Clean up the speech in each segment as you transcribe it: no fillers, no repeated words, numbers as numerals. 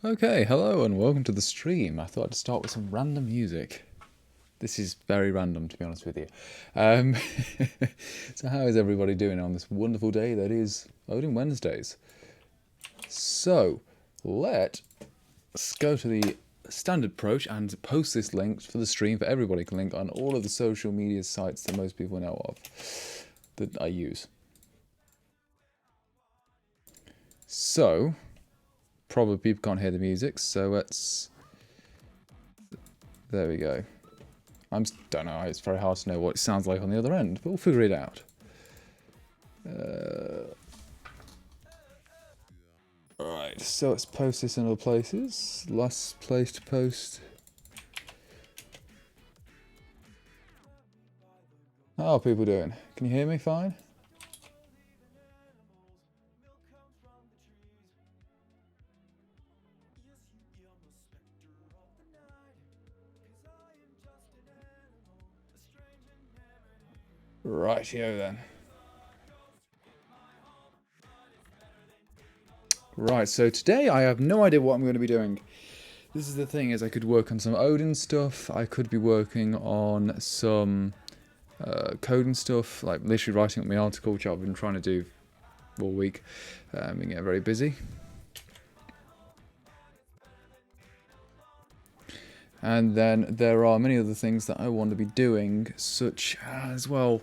Okay, hello and welcome to the stream. I thought I'd start with some random music. This is very random, to be honest with you. Um, so how is everybody doing on this wonderful day that is Odin Wednesdays? So, let's go to the standard approach and post this link for the stream for everybody can link on all of the social media sites that most people know of, that I use. So, probably people can't hear the music, so let's... There we go. Don't know, it's very hard to know what it sounds like on the other end, but we'll figure it out. Alright, so let's post this in other places. Last place to post. How are people doing? Can you hear me fine? Rightio then. Right, so today I have no idea what I'm going to be doing. This is the thing, is I could work on some Odin stuff, I could be working on some coding stuff, like literally writing up my article, which I've been trying to do all week. Been getting very busy. And then there are many other things that I want to be doing, such as, well,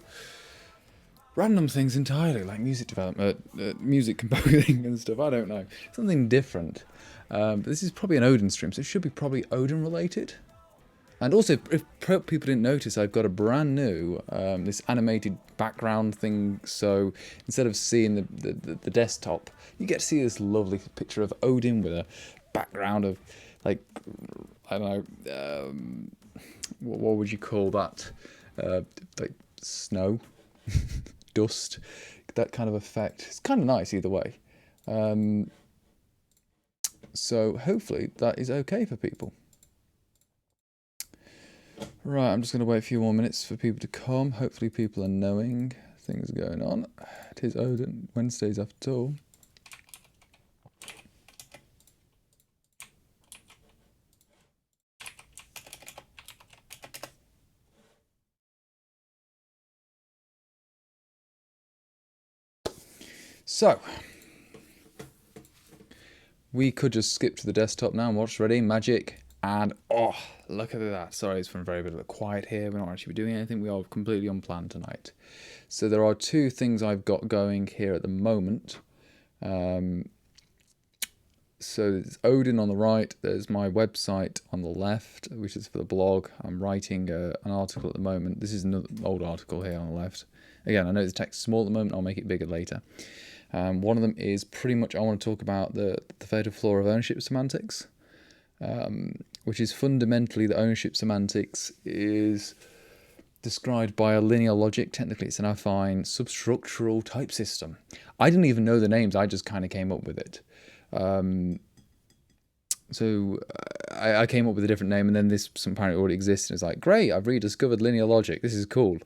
random things entirely, like music development, music composing and stuff, I don't know. Something different. But this is probably an Odin stream, so it should be probably Odin related. And also, if people didn't notice, I've got a brand new, this animated background thing, so instead of seeing the desktop, you get to see this lovely picture of Odin with a background of, like, I don't know, what would you call that? Like snow, dust, that kind of effect. It's kind of nice either way. So hopefully that is okay for people. Right, I'm just going to wait a few more minutes for people to come. Hopefully people are knowing things are going on. It is Odin Wednesdays after all. So, we could just skip to the desktop now and watch. Ready? Magic. And, oh, look at that. Sorry, it's been very bit of a quiet here. We're not actually doing anything. We are completely unplanned tonight. So there are two things I've got going here at the moment. So there's Odin on the right. There's my website on the left, which is for the blog. I'm writing an article at the moment. This is an old article here on the left. Again, I know the text is small at the moment. I'll make it bigger later. One of them is pretty much, I want to talk about the fatal flaw of ownership semantics, which is fundamentally that ownership semantics is described by a linear logic. Technically, it's an affine substructural type system. I didn't even know the names. I just kind of came up with it. So I came up with a different name, and then this apparently already exists, and it's like, great, I've rediscovered linear logic, this is cool.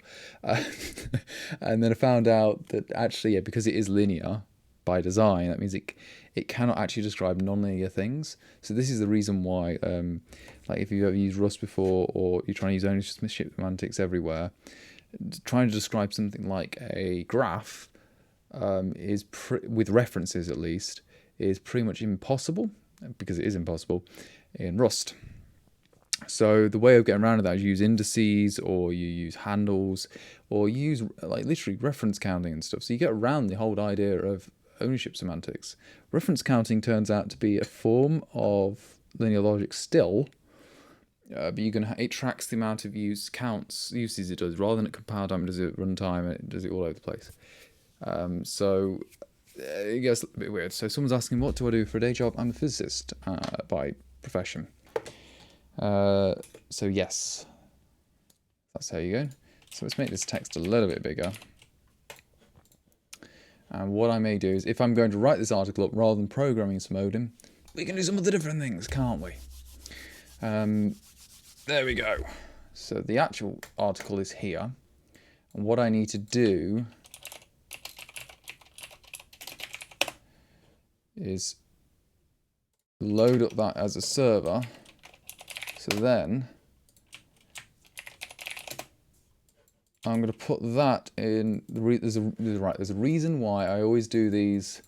And then I found out that actually, yeah, because it is linear by design, that means it cannot actually describe nonlinear things. So this is the reason why, like if you've ever used Rust before, or you're trying to use ownership semantics everywhere, trying to describe something like a graph is with references at least, is pretty much impossible, because it is impossible in Rust. So the way of getting around that is you use indices, or you use handles, or you use like literally reference counting and stuff. So you get around the whole idea of ownership semantics. Reference counting turns out to be a form of linear logic still, but it tracks the amount of uses it does, rather than at compile time, it does it at runtime, it does it all over the place. So it gets a bit weird. So someone's asking, what do I do for a day job? I'm a physicist by profession. So yes, that's how you go. So let's make this text a little bit bigger. And what I may do is, if I'm going to write this article up rather than programming some Odin, we can do some other different things, can't we? There we go. So the actual article is here. And what I need to do is load up that as a server. So then I'm going to put that in. There's a reason why I always do these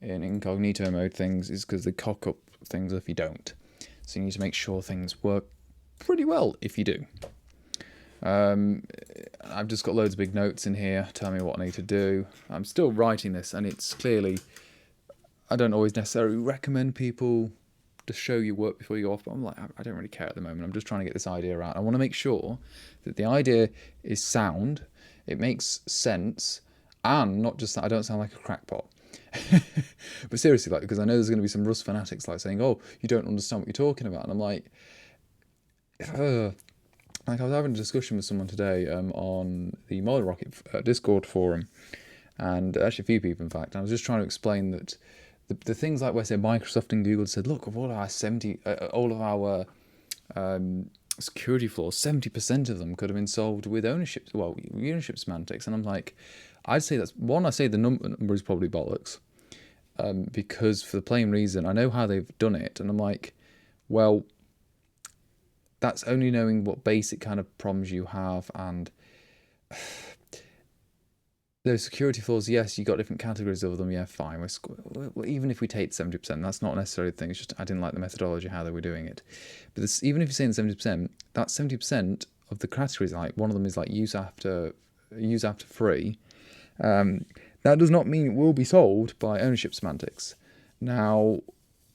in incognito mode things is because they cock up things if you don't. So you need to make sure things work pretty well if you do. I've just got loads of big notes in here telling me what I need to do. I'm still writing this, and it's clearly, I don't always necessarily recommend people to show you work before you go off, but I'm like, I don't really care at the moment. I'm just trying to get this idea out. I want to make sure that the idea is sound, it makes sense, and not just that I don't sound like a crackpot. But seriously, like, because I know there's going to be some Rust fanatics like saying, oh, you don't understand what you're talking about, and I'm like, like I was having a discussion with someone today on the Molly Rocket Discord forum, and actually a few people, in fact. And I was just trying to explain that the things like where say Microsoft and Google said, look, of all our security flaws, 70% of them could have been solved with ownership semantics. And I'm like, I'd say that's one. I say the number is probably bollocks, because for the plain reason I know how they've done it, and I'm like, well, that's only knowing what basic kind of problems you have, and those security flaws, yes, you got different categories of them, yeah, fine. Even if we take 70%, that's not necessarily the thing, it's just I didn't like the methodology, how they were doing it. But this, even if you're saying 70%, that 70% of the categories, like one of them is like use after free, that does not mean it will be solved by ownership semantics. Now,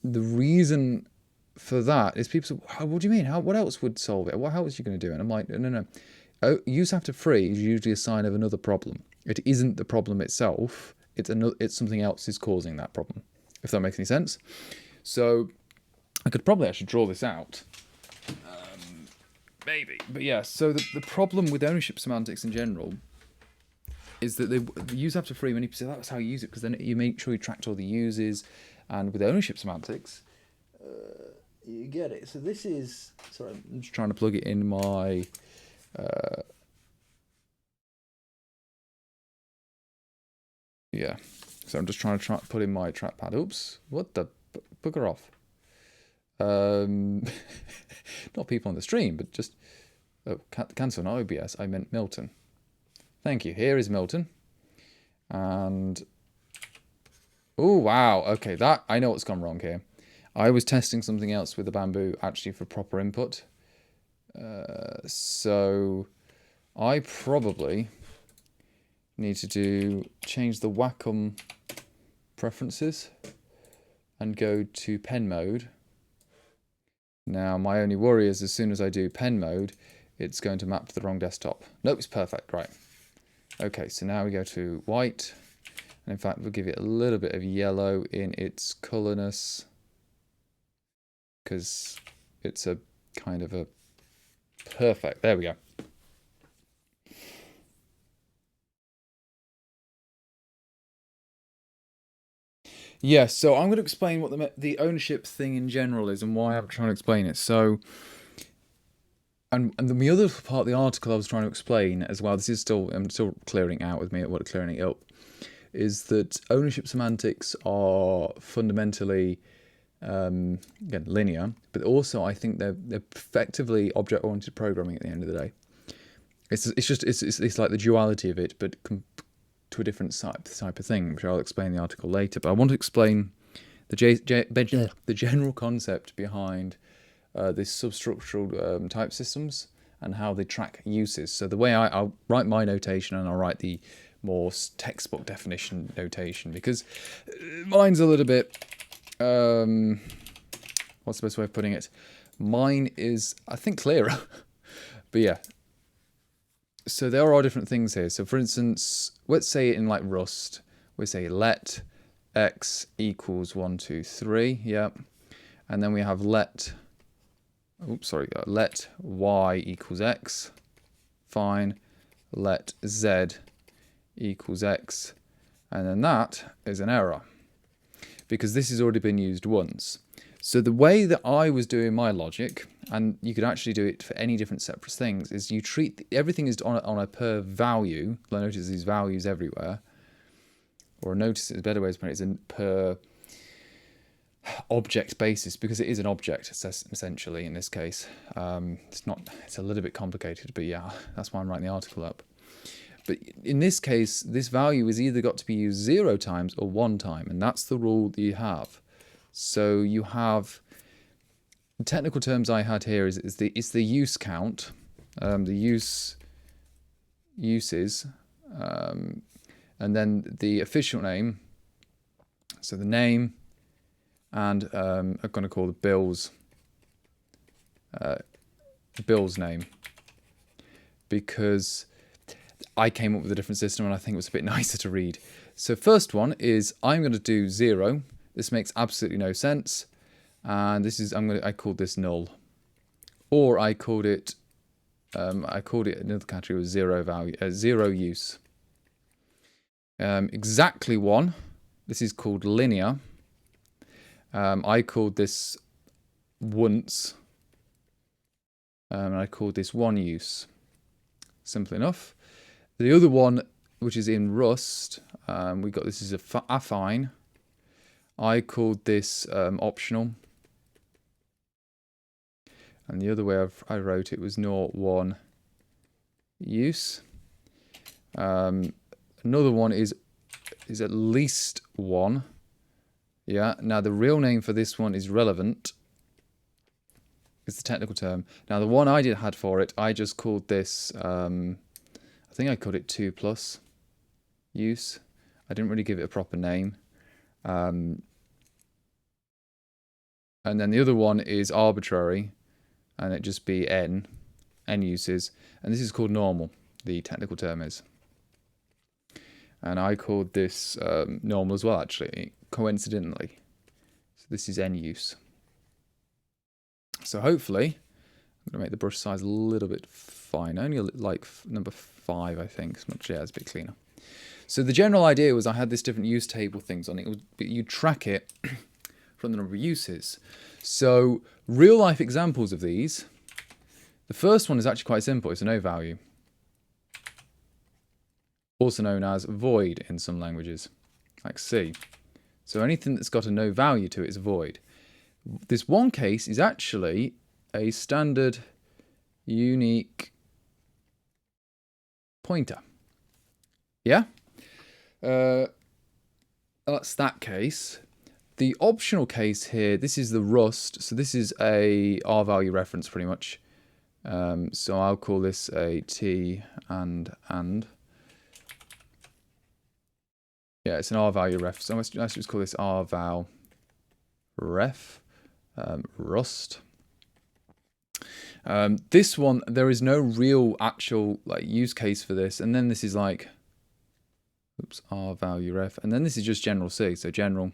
the reason for that is people say, what do you mean? What else would solve it? How else are you going to do it? And I'm like, no. Use after free is usually a sign of another problem. It isn't the problem itself. It's something else is causing that problem, if that makes any sense. So I could probably actually draw this out. Maybe. But yeah, so the problem with ownership semantics in general is that they use after free when you say that's how you use it, because then you make sure you tracked all the uses. And with ownership semantics, you get it. So this is, sorry, I'm just trying to plug it in my yeah. So I'm just trying to put in my trackpad. Oops, what the bugger off. Not people on the stream, but just cancel on OBS. I meant Milton. Thank you. Here is Milton, and oh wow, okay, that I know what's gone wrong here. I was testing something else with the bamboo actually for proper input. So I probably need to change the Wacom preferences and go to pen mode. Now my only worry is as soon as I do pen mode, it's going to map to the wrong desktop. Nope, it's perfect, right. Okay, so now we go to white, and in fact we'll give it a little bit of yellow in its colorness, because it's a kind of a perfect, there we go. Yeah, so I'm going to explain what the ownership thing in general is and why I'm trying to explain it. So, and the other part of the article I was trying to explain as well, this is still, I'm still clearing out with me at what clearing it up, is that ownership semantics are fundamentally again, linear, but also I think they're effectively object-oriented programming at the end of the day. It's like the duality of it, but to a different type of thing, which I'll explain in the article later. But I want to explain the general concept behind this substructural type systems and how they track uses. So the way I'll write my notation, and I'll write the more textbook definition notation, because mine's a little bit, what's the best way of putting it? Mine is, I think, clearer. But yeah. So there are different things here. So for instance, let's say in like Rust, we say let x equals 1, 2, 3. Yeah. And then we have let y equals x. Fine. Let z equals x. And then that is an error, because this has already been used once. So the way that I was doing my logic, and you could actually do it for any different separate things, is you treat everything is on a per value. Notice these values everywhere, or notice a better way to put it is per object basis, because it is an object essentially in this case. It's a little bit complicated, but yeah, that's why I'm writing the article up. But in this case, this value is either got to be used 0 times or 1 time, and that's the rule that you have. So you have, the technical terms I had here is the use count, the uses, and then the official name. So the name, and I'm going to call the bill's name, because I came up with a different system and I think it was a bit nicer to read. So first one is I'm going to do 0. This makes absolutely no sense, and this is I called this null, or I called it another category was 0 value, 0 use. Exactly 1. This is called linear. I called this once, and I called this 1 use. Simple enough. The other one, which is in Rust, we got this is affine. I called this optional, and the other way I wrote it was 0, 1 use. Another one is at least 1. Yeah. Now the real name for this one is relevant. It's the technical term. Now the one I had for it, I just called this. I think I called it 2 plus use. I didn't really give it a proper name. And then the other one is arbitrary, and it just be n uses. And this is called normal, the technical term is. And I called this normal as well, actually, coincidentally. So this is n use. So hopefully, I'm going to make the brush size a little bit finer, only like number 5, I think. It's not, yeah, it's a bit cleaner. So the general idea was I had this different use table things on it. You track it from the number of uses. So real life examples of these. The first one is actually quite simple. It's a no value, also known as void in some languages, like C. So anything that's got a no value to it is void. This one case is actually a standard unique pointer. Yeah? That's that case. The optional case here, this is the Rust. So this is a R value reference pretty much. So I'll call this a T and. Yeah, it's an R value ref. So let's just call this R val ref, Rust. This one, there is no real actual like use case for this. And then this is like, oops, R value ref. And then this is just general C. So general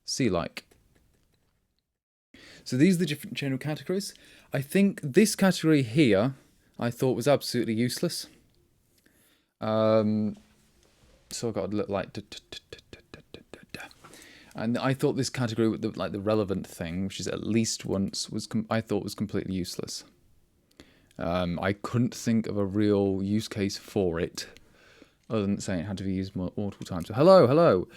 C-like. So these are the different general categories. I think this category here, I thought was absolutely useless. So I've got to look like, and I thought this category with the relevant thing, which is at least once, I thought was completely useless. I couldn't think of a real use case for it, other than saying it had to be used multiple times. So hello.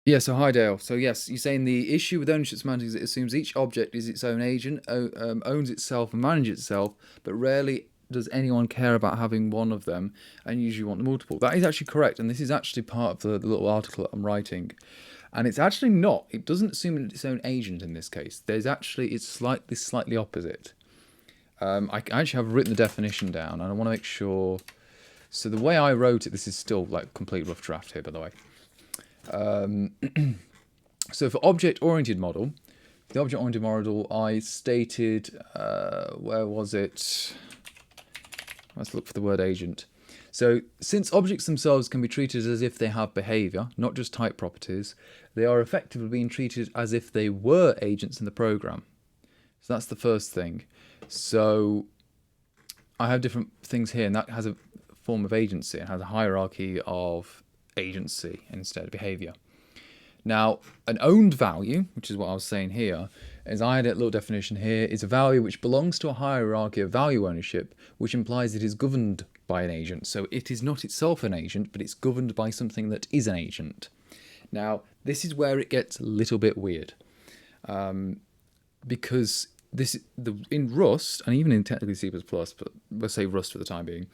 Yeah, so hi Dale. So yes, you're saying the issue with ownership semantics is it assumes each object is its own agent, owns itself and manages itself, but rarely does anyone care about having one of them, and usually want multiple. That is actually correct, and this is actually part of the little article that I'm writing. And it's actually not. It doesn't assume its own agent in this case. It's slightly opposite. I actually have written the definition down, and I want to make sure. So the way I wrote it, this is still like complete rough draft here, by the way. So for object-oriented model, the object-oriented model, I stated, where was it? Let's look for the word agent. So since objects themselves can be treated as if they have behavior, not just type properties, they are effectively being treated as if they were agents in the program. So that's the first thing. So I have different things here, and that has a form of agency. It has a hierarchy of agency instead of behavior. Now, an owned value, which is what I was saying here, is I had a little definition here, is a value which belongs to a hierarchy of value ownership, which implies it is governed by an agent. So it is not itself an agent, but it's governed by something that is an agent. Now, this is where it gets a little bit weird, because in Rust, and even in technically C++, but let's say Rust for the time being,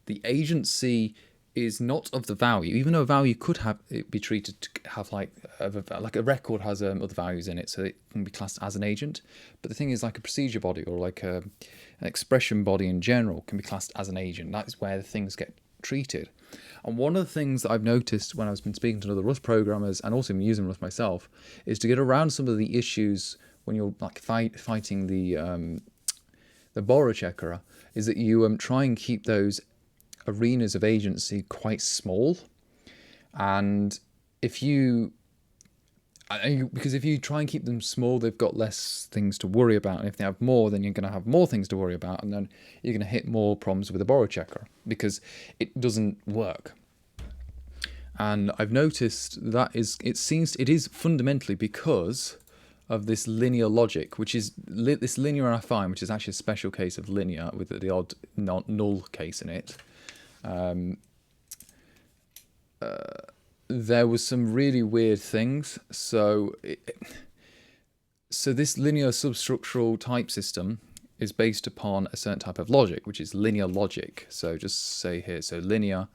the agency is not of the value, even though a value could have it be treated to have like a record has other values in it, so it can be classed as an agent. But the thing is, like a procedure body or like an expression body in general can be classed as an agent. That is where the things get treated. And one of the things that I've noticed when I've been speaking to other Rust programmers and also using Rust myself is to get around some of the issues when you're like fighting the borrow checker, is that you try and keep those arenas of agency quite small. And because if you try and keep them small, they've got less things to worry about, and if they have more, then you're going to have more things to worry about, and then you're going to hit more problems with the borrow checker because it doesn't work. And I've noticed that it is fundamentally because of this linear logic, which is this linear affine, which is actually a special case of linear with the odd null case in it. There was some really weird things. So this linear substructural type system is based upon a certain type of logic, which is linear logic. So just say here, so linear,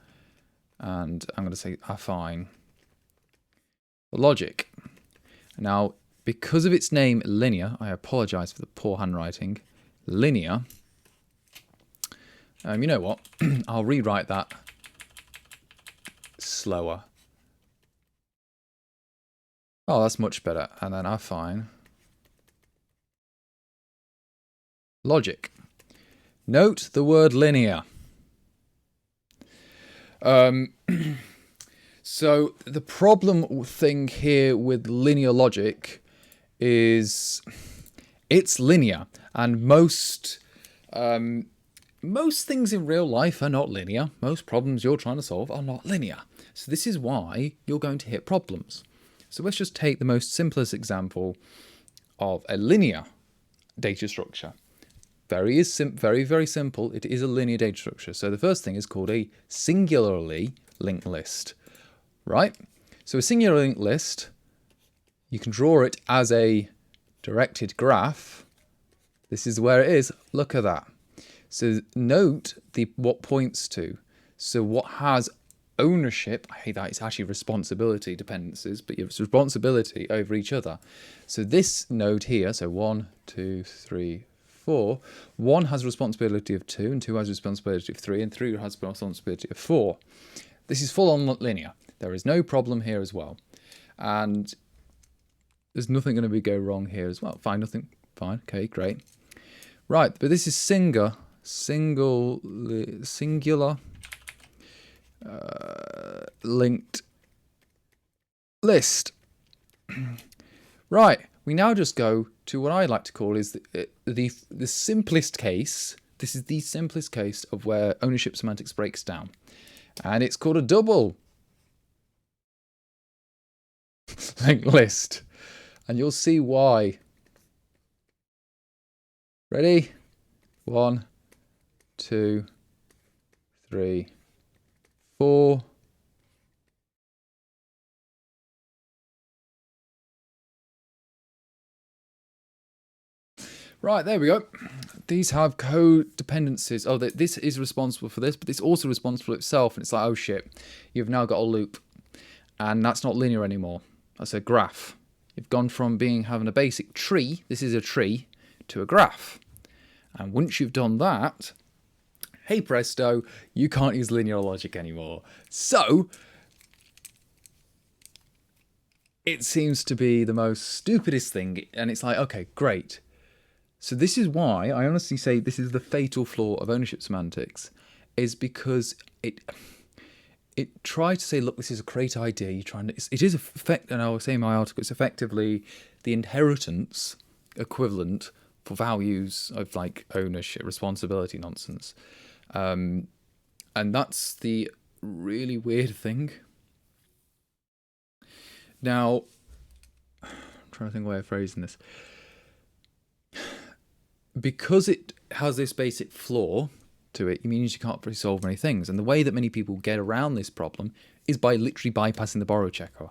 and I'm going to say affine logic. Now, because of its name linear, I apologize for the poor handwriting, linear, you know what, I'll rewrite that slower. Oh, that's much better. And then affine logic. Note the word linear. So the problem thing here with linear logic is it's linear, and most things in real life are not linear. Most problems you're trying to solve are not linear. So this is why you're going to hit problems. So let's just take the most simplest example of a linear data structure. Very, very simple. It is a linear data structure. So the first thing is called a singularly linked list, right? So a singular linked list, you can draw it as a directed graph. This is where it is. Look at that. So note what points to. So what has ownership, I hate that, it's actually responsibility dependencies, but it's responsibility over each other. So this node here, so 1, 2, 3, 4, 1 has responsibility of 2, and 2 has responsibility of 3, and 3 has responsibility of 4. This is full on linear. There is no problem here as well. And there's nothing going to go wrong here as well. Fine, nothing. Fine, okay, great. Right, but this is singular linked list. Right, we now just go to what I like to call is the simplest case. This is the simplest case of where ownership semantics breaks down. And it's called a double linked list. And you'll see why. Ready? 1, 2, 3, 4. Right, there we go. These have code dependencies. Oh, this is responsible for this, but it's also responsible itself. And it's like, oh shit, you've now got a loop. And that's not linear anymore. That's a graph. You've gone from having a basic tree, this is a tree, to a graph. And once you've done that, hey presto, you can't use linear logic anymore. So it seems to be the most stupidest thing. And it's like, okay, great. So this is why I honestly say this is the fatal flaw of ownership semantics, is because it tried to say, look, this is a great idea. You're trying to, it is and I was saying in my article, it's effectively the inheritance equivalent for values of like ownership, responsibility nonsense. And that's the really weird thing. Now, I'm trying to think of a way of phrasing this. Because it has this basic flaw, to it, it means you can't really solve many things. And the way that many people get around this problem is by literally bypassing the borrow checker.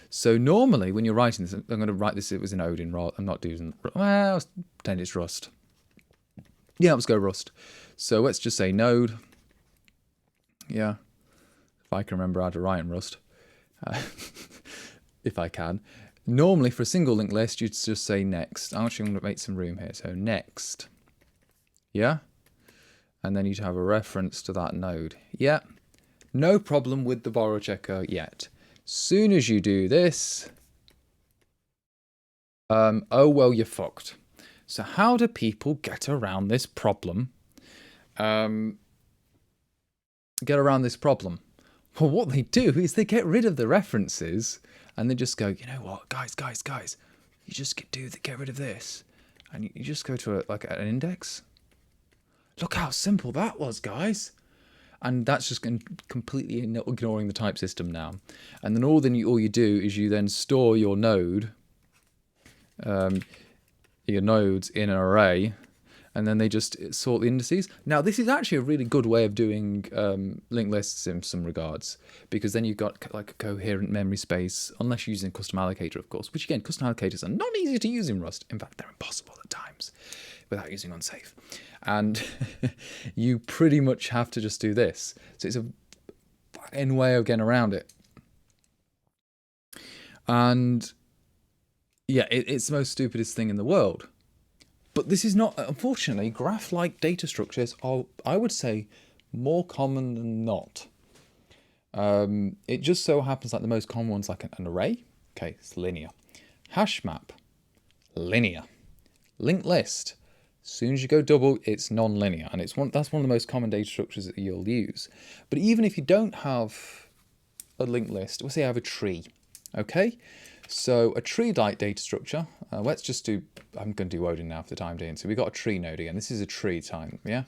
So normally when you're writing this, I'm going to write this, it was in Odin, I'm not doing, well, I'll pretend it's Rust. Yeah, let's go Rust. So let's just say node. Yeah, if I can remember how to write in Rust. If I can. Normally for a single linked list, you'd just say next. Actually, I'm going to make some room here. So next. Yeah? And then you'd have a reference to that node. Yeah. No problem with the borrow checker yet. Soon as you do this, oh, well, you're fucked. So how do people get around this problem? Well, what they do is they get rid of the references and they just go, you know what, guys, you just get rid of this. And you just go to an index. Look how simple that was, guys. And that's just completely ignoring the type system now. And then all you do is you then store your node, your nodes in an array, and then they just sort the indices. Now, this is actually a really good way of doing linked lists in some regards, because then you've got like a coherent memory space, unless you're using custom allocator, of course, which again, custom allocators are not easy to use in Rust. In fact, they're impossible at times without using unsafe. And you pretty much have to just do this. So it's a fucking way of getting around it. And yeah, it's the most stupidest thing in the world. But this is not, unfortunately, graph-like data structures are, I would say, more common than not. It just so happens like the most common ones, like an array. Okay, it's linear. Hash map, linear. Linked list. As soon as you go double, it's non-linear, and that's one of the most common data structures that you'll use. But even if you don't have a linked list, we'll say I have a tree, okay? So a tree-like data structure, let's just do, I'm going to do Odin now for the time being. So we've got a tree node again. This is a tree time, yeah?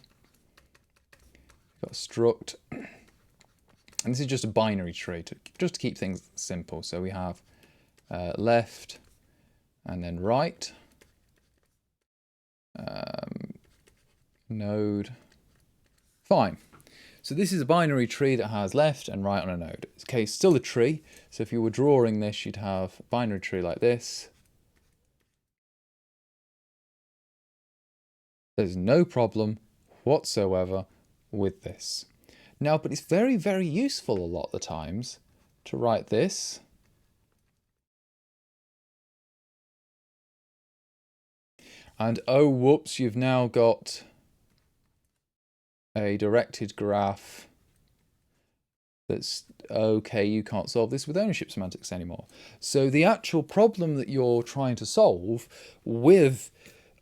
We've got a struct, and this is just a binary tree, just to keep things simple. So we have left and then right. Node. Fine. So this is a binary tree that has left and right on a node. Okay, still a tree. So if you were drawing this, you'd have a binary tree like this. There's no problem whatsoever with this. Now, but it's very, very useful a lot of the times to write this. And oh, whoops, you've now got a directed graph that's okay, you can't solve this with ownership semantics anymore. So the actual problem that you're trying to solve with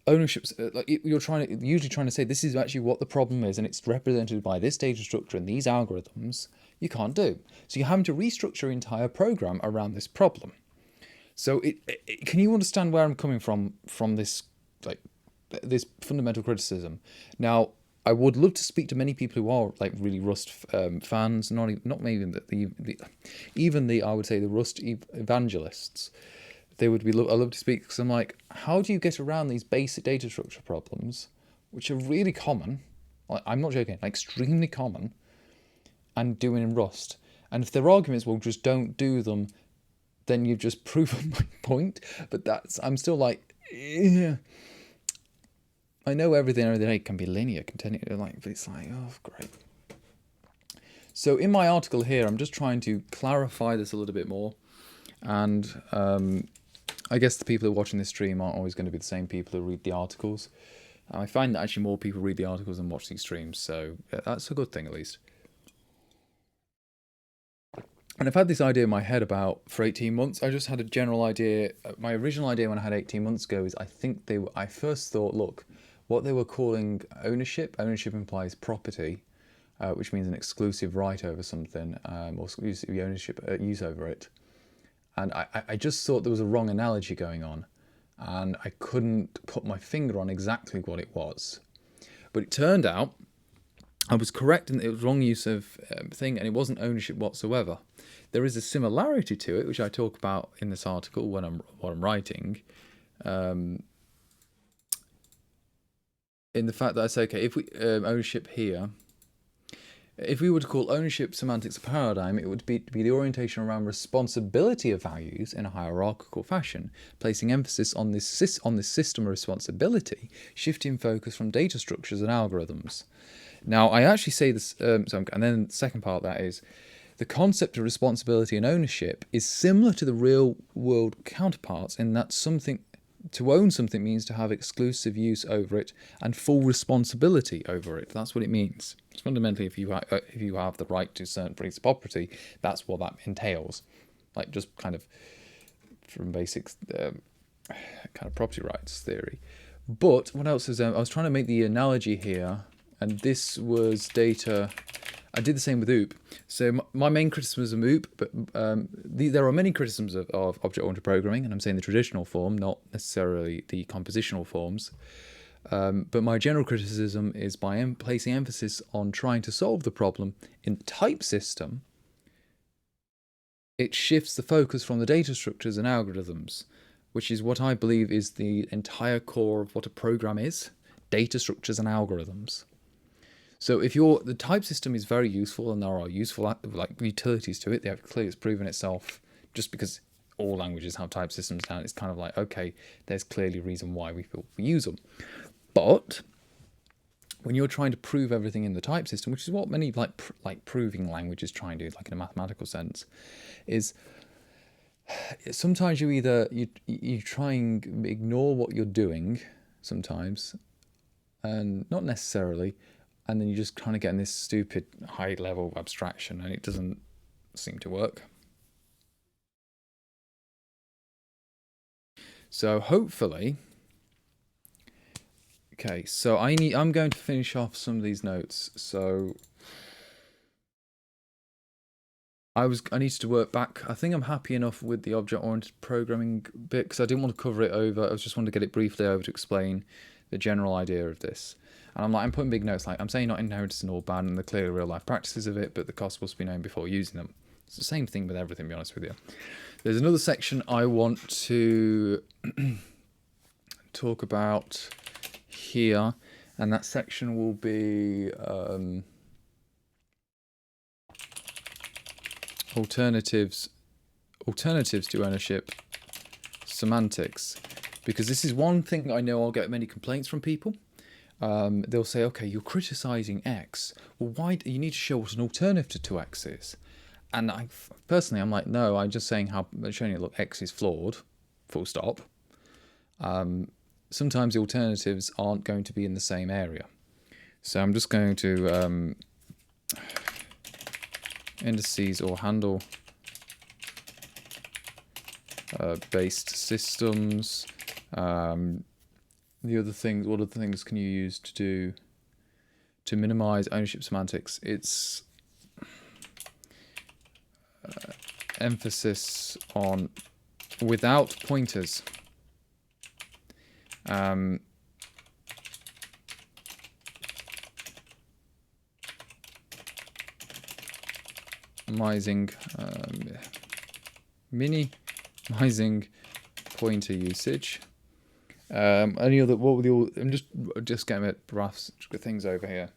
ownership, you're usually trying to say this is actually what the problem is, and it's represented by this data structure and these algorithms, you can't do. So you're having to restructure your entire program around this problem. So can you understand where I'm coming from this, like, this fundamental criticism? Now, I would love to speak to many people who are like really Rust fans, not even the I would say the Rust evangelists. They would be. I love to speak because I'm like, how do you get around these basic data structure problems, which are really common? Like, I'm not joking, like extremely common, and doing in Rust. And if their arguments, well, just don't do them, then you've just proven my point. But I'm still like, yeah. I know everything can be linear, continue, like, but it's like, oh, great. So in my article here, I'm just trying to clarify this a little bit more. And I guess the people who are watching this stream aren't always going to be the same people who read the articles. I find that actually more people read the articles than watch these streams. So yeah, that's a good thing, at least. And I've had this idea in my head for 18 months. I just had a general idea. My original idea when I had 18 months ago is I first thought, look, what they were calling ownership implies property, which means an exclusive right over something, or exclusive ownership, use over it. And I just thought there was a wrong analogy going on, and I couldn't put my finger on exactly what it was. But it turned out I was correct, and it was wrong use of thing, and it wasn't ownership whatsoever. There is a similarity to it, which I talk about in this article when I'm writing. in the fact that I say, okay, if we ownership here, if we were to call ownership semantics a paradigm, it would be the orientation around responsibility of values in a hierarchical fashion, placing emphasis on this system of responsibility, shifting focus from data structures and algorithms. Now, I actually say this, and then the second part of that is, the concept of responsibility and ownership is similar to the real-world counterparts in that to own something means to have exclusive use over it and full responsibility over it. That's what it means. It's fundamentally, if you have the right to certain freedom of property, that's what that entails. Like just kind of from basic kind of property rights theory. But what else is I was trying to make the analogy here, and this was data. I did the same with OOP. So my main criticism of OOP, but there are many criticisms of object-oriented programming, and I'm saying the traditional form, not necessarily the compositional forms. But my general criticism is by placing emphasis on trying to solve the problem in the type system, it shifts the focus from the data structures and algorithms, which is what I believe is the entire core of what a program is, data structures and algorithms. So if the type system is very useful, and there are useful like utilities to it, they have clearly proven itself. Just because all languages have type systems now, it's kind of like, okay, there's clearly a reason why we use them. But when you're trying to prove everything in the type system, which is what many like proving languages try and do, like in a mathematical sense, is sometimes you try and ignore what you're doing sometimes, and not necessarily. And then you just kind of get in this stupid high-level abstraction, and it doesn't seem to work. So hopefully, okay. So I'm going to finish off some of these notes. So I needed to work back. I think I'm happy enough with the object-oriented programming bit because I didn't want to cover it over. I just wanted to get it briefly over to explain the general idea of this. And I'm putting big notes like, I'm saying not inheritance and all bad and the clear real life practices of it, but the cost must be known before using them. It's the same thing with everything, to be honest with you. There's another section I want to talk about here, and that section will be alternatives to ownership, semantics, because this is one thing I know I'll get many complaints from people. They'll say, okay, you're criticizing X. Well, why do you need to show what an alternative to X is? And personally, I'm like, no, I'm just saying showing you, look, X is flawed, full stop. Sometimes the alternatives aren't going to be in the same area. So I'm just going to indices or handle based systems. The other things, what other things can you use to minimize ownership semantics? It's emphasis on without pointers. Minimizing pointer usage. Any other? What were the? I'm just getting at graphs things over here.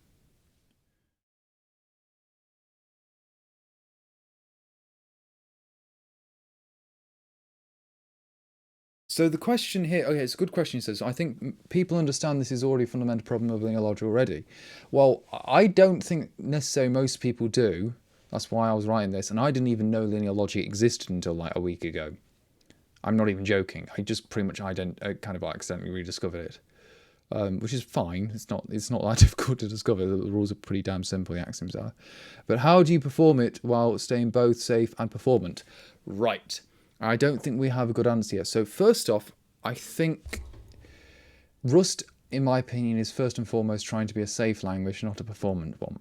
So the question here, okay, it's a good question. He says, I think people understand this is already a fundamental problem of linear logic already. Well, I don't think necessarily most people do. That's why I was writing this, and I didn't even know linear logic existed until like a week ago. I'm not even joking. I just pretty much kind of accidentally rediscovered it, which is fine. It's not that difficult to discover. The rules are pretty damn simple. The axioms are. But how do you perform it while staying both safe and performant? Right. I don't think we have a good answer yet. So first off, I think Rust, in my opinion, is first and foremost trying to be a safe language, not a performant one,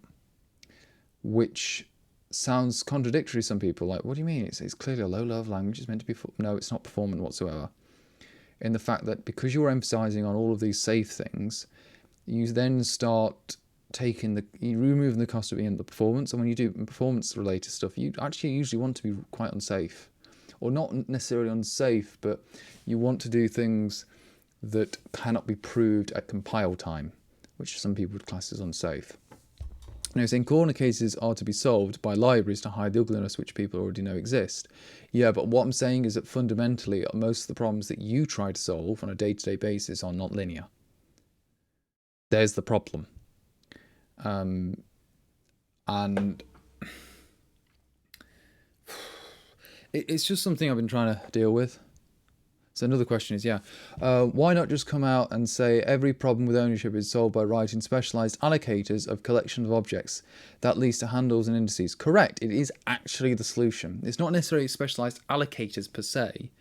which sounds contradictory to some people. Like, what do you mean? It's clearly a low-level language. It's meant to be... No, it's not performant whatsoever. In the fact that because you're emphasizing on all of these safe things, you then start removing the cost of being the performance. And when you do performance-related stuff, you actually usually want to be quite unsafe. Or not necessarily unsafe, but you want to do things that cannot be proved at compile time. which some people would class as unsafe. Now, saying corner cases are to be solved by libraries to hide the ugliness which people already know exist. Yeah, but what I'm saying is that fundamentally, most of the problems that you try to solve on a day-to-day basis are not linear. There's the problem. And it's just something I've been trying to deal with. So another question is, why not just come out and say every problem with ownership is solved by writing specialized allocators of collection of objects that leads to handles and indices? Correct. It is actually the solution. It's not necessarily specialized allocators per se.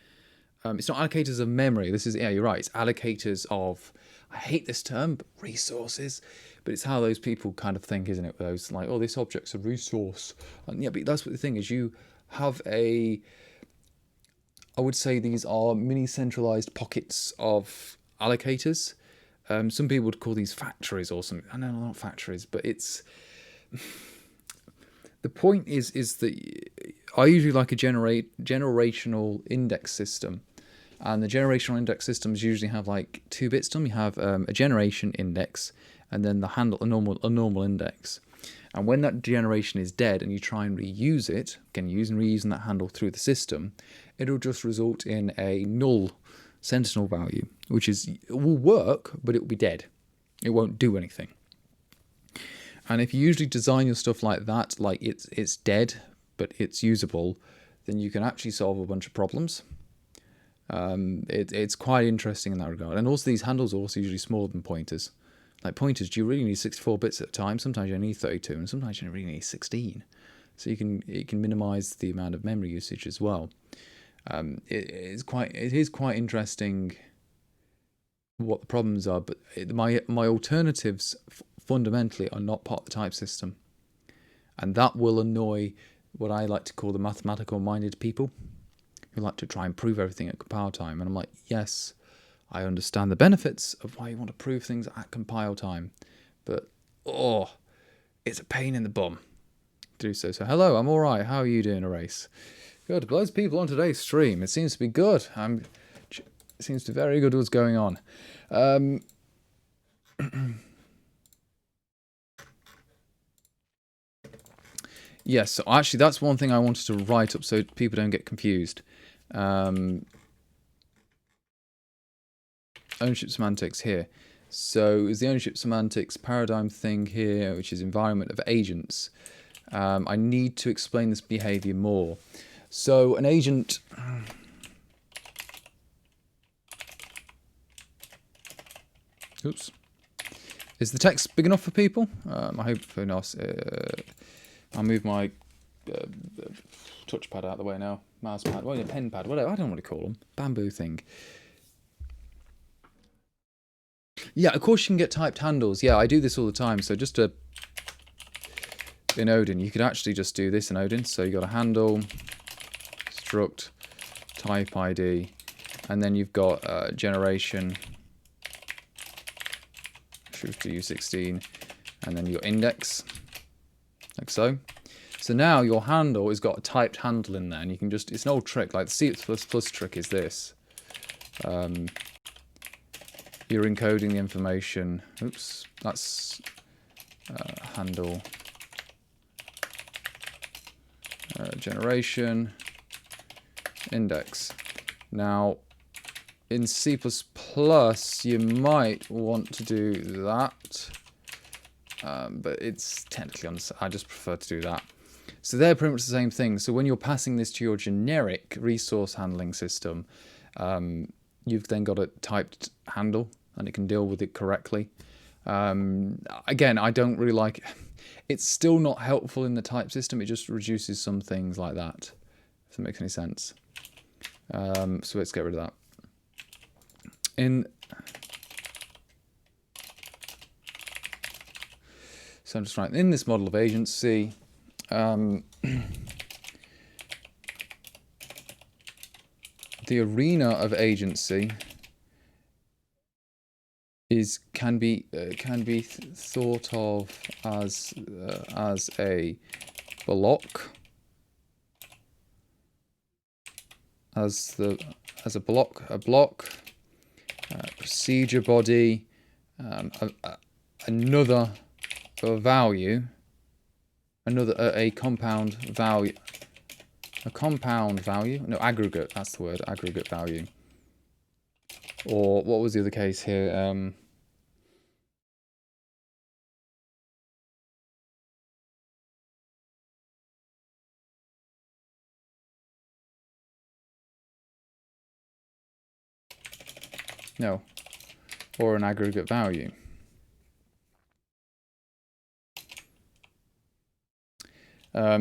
It's not allocators of memory. This is, you're right. It's allocators of, I hate this term, but resources. But it's how those people kind of think, isn't it? Those like, oh, this object's a resource. And yeah, but that's what the thing is. You have I would say these are mini centralized pockets of allocators. Some people would call these factories or something. I know, not factories, but it's... The point is that I usually like a generational index system. And the generational index systems usually have like 2 bits to them. You have a generation index and then the handle, a normal index. And when that generation is dead and you try and reuse it, again, reusing that handle through the system, it'll just result in a null sentinel value, which will work, but it will be dead. It won't do anything. And if you usually design your stuff like that, like it's dead, but it's usable, then you can actually solve a bunch of problems. It's quite interesting in that regard. And also these handles are also usually smaller than pointers. Like pointers, do you really need 64 bits at a time? Sometimes you need 32, and sometimes you really need 16. So it can minimize the amount of memory usage as well. It is quite interesting what the problems are, but my alternatives fundamentally are not part of the type system, and that will annoy what I like to call the mathematical-minded people who like to try and prove everything at compile time. And I'm like, yes, I understand the benefits of why you want to prove things at compile time, but it's a pain in the bum to do so. So hello, I'm all right. How are you doing, Erase? Good. Loads of people on today's stream. It seems to be good. It seems to be very good what's going on. Yes, so actually that's one thing I wanted to write up so people don't get confused. Ownership semantics here. So is the ownership semantics paradigm thing here, which is environment of agents. I need to explain this behavior more. So an agent... Oops. Is the text big enough for people? I hope for not. I'll move my touchpad out of the way now. Mouse pad, pen pad, whatever. I don't know what to call them. Bamboo thing. Yeah, of course you can get typed handles. Yeah, I do this all the time. So just in Odin, you could actually just do this in Odin. So you got a handle, struct, type ID, and then you've got generation, should to U16, and then your index, like so. So now your handle has got a typed handle in there, and you can just, it's an old trick, like the C++ trick is this. You're encoding the information. Oops, that's handle generation index. Now, in C++, you might want to do that, but it's technically I just prefer to do that. So they're pretty much the same thing. So when you're passing this to your generic resource handling system, you've then got a typed handle, and it can deal with it correctly. Again, I don't really like it. It's still not helpful in the type system. It just reduces some things like that, if that makes any sense. So let's get rid of that. So I'm just writing in this model of agency. The arena of agency can be thought of as a block, a block, procedure body, a another value, a compound value, no, aggregate, that's the word, aggregate value. Or what was the other case here? No, or an aggregate value.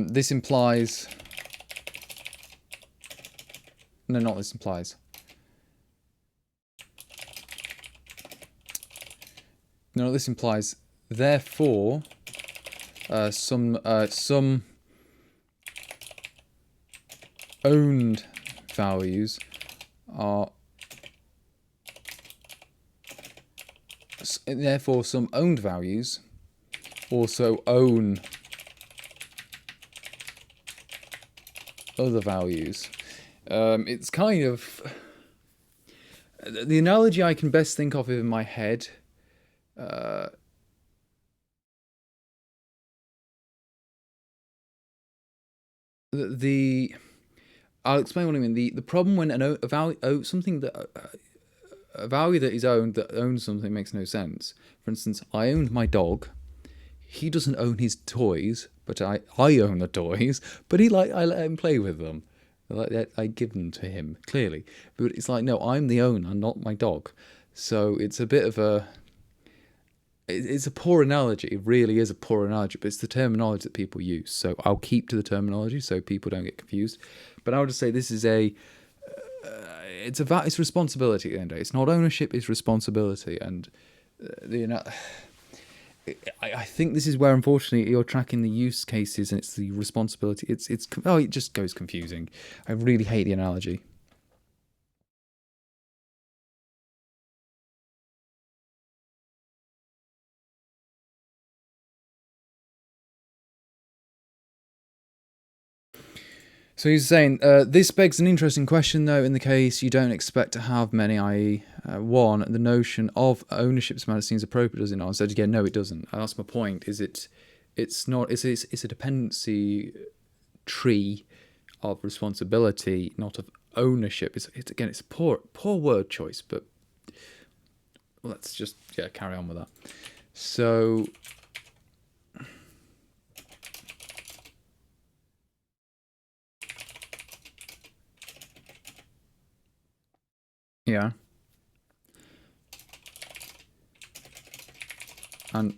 This implies, no, not this implies. No, this implies, therefore, some owned values are, therefore some owned values also own other values. It's kind of, the analogy I can best think of in my head, I'll explain what I mean. The problem when a value, something that a value that is owned, that owns something, makes no sense. For instance, I owned my dog. He doesn't own his toys, but I own the toys. But I let him play with them. I give them to him, clearly. But it's like, no, I'm the owner, not my dog. So it's a bit of a, it's a poor analogy. It really is a poor analogy, but it's the terminology that people use. So I'll keep to the terminology so people don't get confused. But I would just say this is it's responsibility at the end of the day. It's not ownership, it's responsibility. And I think this is where, unfortunately, you're tracking the use cases and it's the responsibility. It just goes confusing. I really hate the analogy. So he's saying, this begs an interesting question, though, in the case you don't expect to have many, i.e. One, the notion of ownership semantics seems appropriate, does it not? I said, again, no, it doesn't. And that's my point, is it's not, it's a dependency tree of responsibility, not of ownership. It's a poor word choice, but let's just, carry on with that. So, yeah. And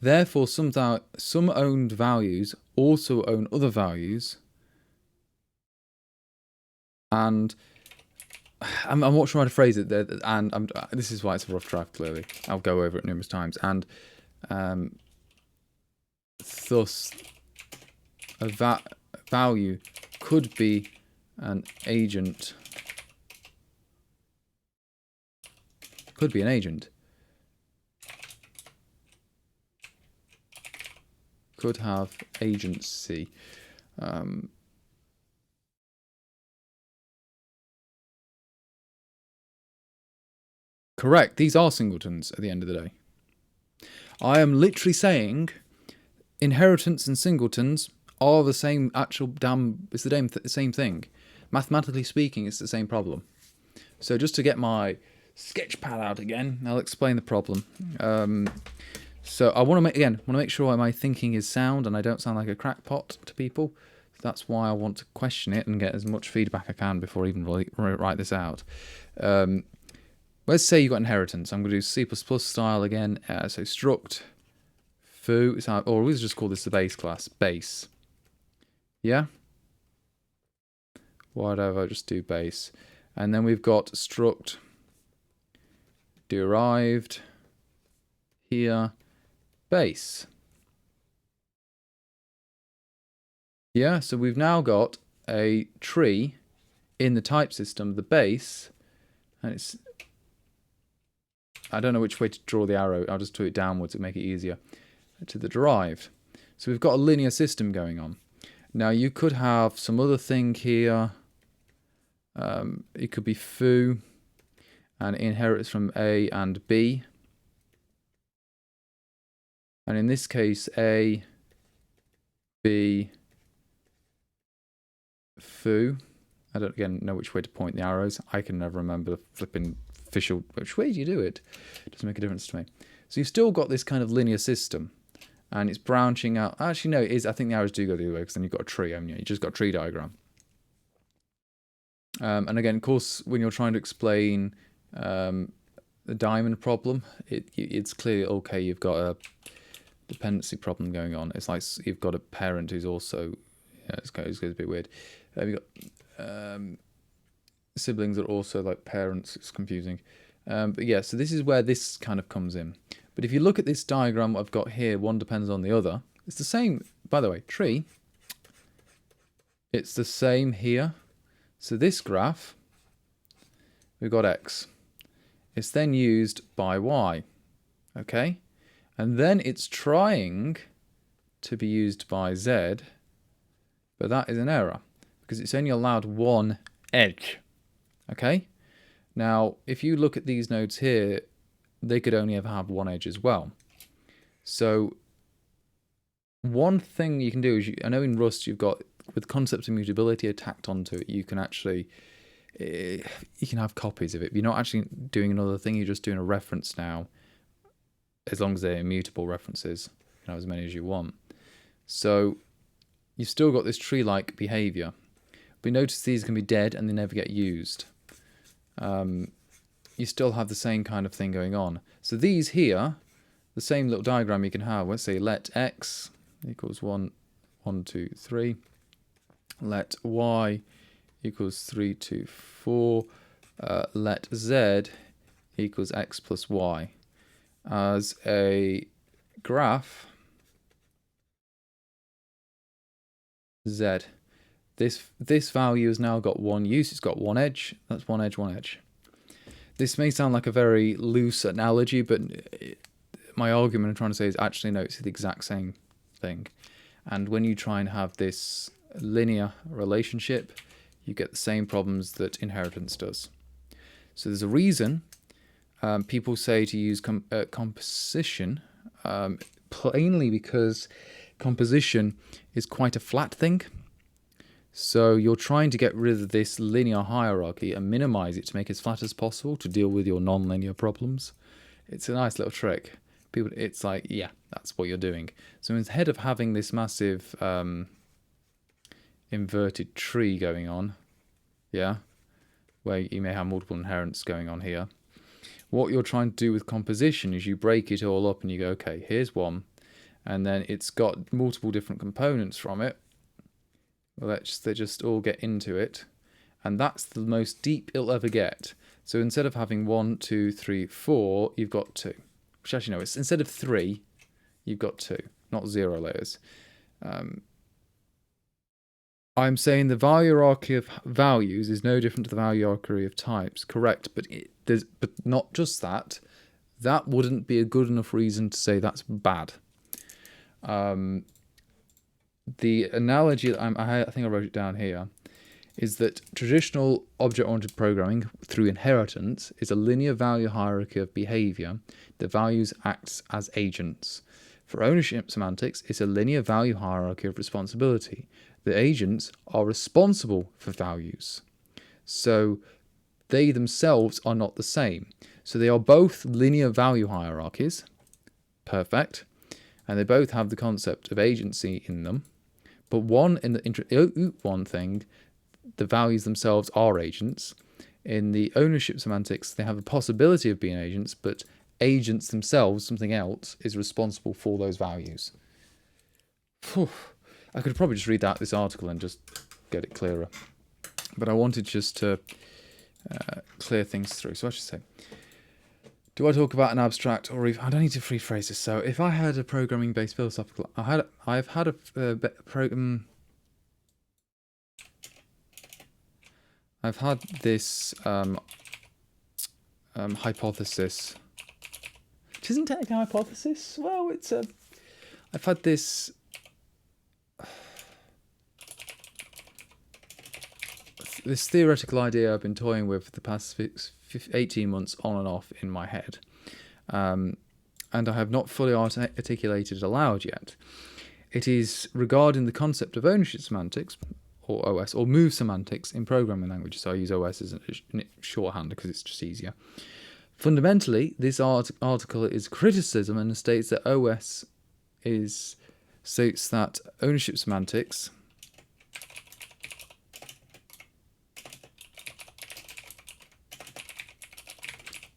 therefore, some owned values also own other values. And I'm not sure how to phrase it there. And this is why it's a rough draft, clearly. I'll go over it numerous times. And thus, a value could be an agent. Could be an agent. Could have agency. Correct. These are singletons at the end of the day. I am literally saying inheritance and singletons are the same actual it's the same thing. Mathematically speaking, it's the same problem. So just to get my sketch pad out again, I'll explain the problem. So I want to make sure my thinking is sound and I don't sound like a crackpot to people. That's why I want to question it and get as much feedback I can before I even write this out. Let's say you've got inheritance. I'm going to do C++ style again. So struct foo, or we'll just call this the base class, base. Yeah? Whatever, just do base. And then we've got struct derived here, base. Yeah, so we've now got a tree in the type system, the base, and it's, I don't know which way to draw the arrow. I'll just do it downwards to make it easier. To the derived. So we've got a linear system going on. Now you could have some other thing here. It could be foo, and it inherits from A and B. And in this case, A, B, foo. I don't, again, know which way to point the arrows. I can never remember the flipping official... Which way do you do it? It doesn't make a difference to me. So you've still got this kind of linear system. And it's branching out. Actually, no, it is. I think the arrows do go the other way, because then you've got a tree, haven't you? You just got a tree diagram. And again, of course, when you're trying to explain the diamond problem, it's clearly, okay, you've got a dependency problem going on. It's like you've got a parent who's also... Yeah, it's a bit weird. You've got siblings that are also like parents. It's confusing. But yeah, so this is where this kind of comes in. But if you look at this diagram I've got here, one depends on the other. It's the same, by the way, tree. It's the same here. So this graph, we've got X. It's then used by Y. Okay? And then it's trying to be used by Z, but that is an error because it's only allowed one edge. Okay? Now, if you look at these nodes here, they could only ever have one edge as well. So one thing you can do is, I know in Rust you've got, with concept of mutability tacked onto it, you can actually, you can have copies of it. You're not actually doing another thing, you're just doing a reference now, as long as they're immutable references. You can have as many as you want. So you've still got this tree-like behavior. But notice these can be dead and they never get used. You still have the same kind of thing going on. So these here, the same little diagram you can have. Let's say let x equals 1, 1, 2, 3. Let y equals 3, 2, 4. Let z equals x plus y. As a graph, z. This value has now got one use. It's got one edge. That's one edge, one edge. This may sound like a very loose analogy, but my argument I'm trying to say is actually no, it's the exact same thing. And when you try and have this linear relationship, you get the same problems that inheritance does. So there's a reason people say to use composition, plainly because composition is quite a flat thing. So you're trying to get rid of this linear hierarchy and minimize it to make it as flat as possible to deal with your non-linear problems. It's a nice little trick. People, it's like, yeah, that's what you're doing. So instead of having this massive inverted tree going on, yeah, where you may have multiple inheritance going on here, what you're trying to do with composition is you break it all up and you go, okay, here's one, and then it's got multiple different components from it. Well, they just all get into it, and that's the most deep it'll ever get. So instead of having 1, 2, 3, 4, you've got 2. Which actually no, it's instead of 3, you've got 2, not 0 layers. I'm saying the value hierarchy of values is no different to the value hierarchy of types. Correct, but but not just that. That wouldn't be a good enough reason to say that's bad. The analogy that I think I wrote it down here is that traditional object-oriented programming through inheritance is a linear value hierarchy of behavior. The values act as agents. For ownership semantics, it's a linear value hierarchy of responsibility. The agents are responsible for values. So they themselves are not the same. So they are both linear value hierarchies. Perfect. And they both have the concept of agency in them. But one in the one thing, the values themselves are agents. In the ownership semantics, they have the possibility of being agents, but agents themselves, something else, is responsible for those values. Whew. I could probably just read out this article and just get it clearer. But I wanted just to clear things through. So I should say, do I talk about an abstract or I don't need to rephrase this. So if I had a programming-based philosophical, I've had a program. I've had this hypothesis. It isn't technically a hypothesis. Well, it's a. I've had this. This theoretical idea I've been toying with for the past 18 months on and off in my head. And and I have not fully articulated it aloud yet. It is regarding the concept of ownership semantics, or OS, or move semantics in programming languages. So I use OS as a shorthand because it's just easier. Fundamentally, this article is criticism and states that states that ownership semantics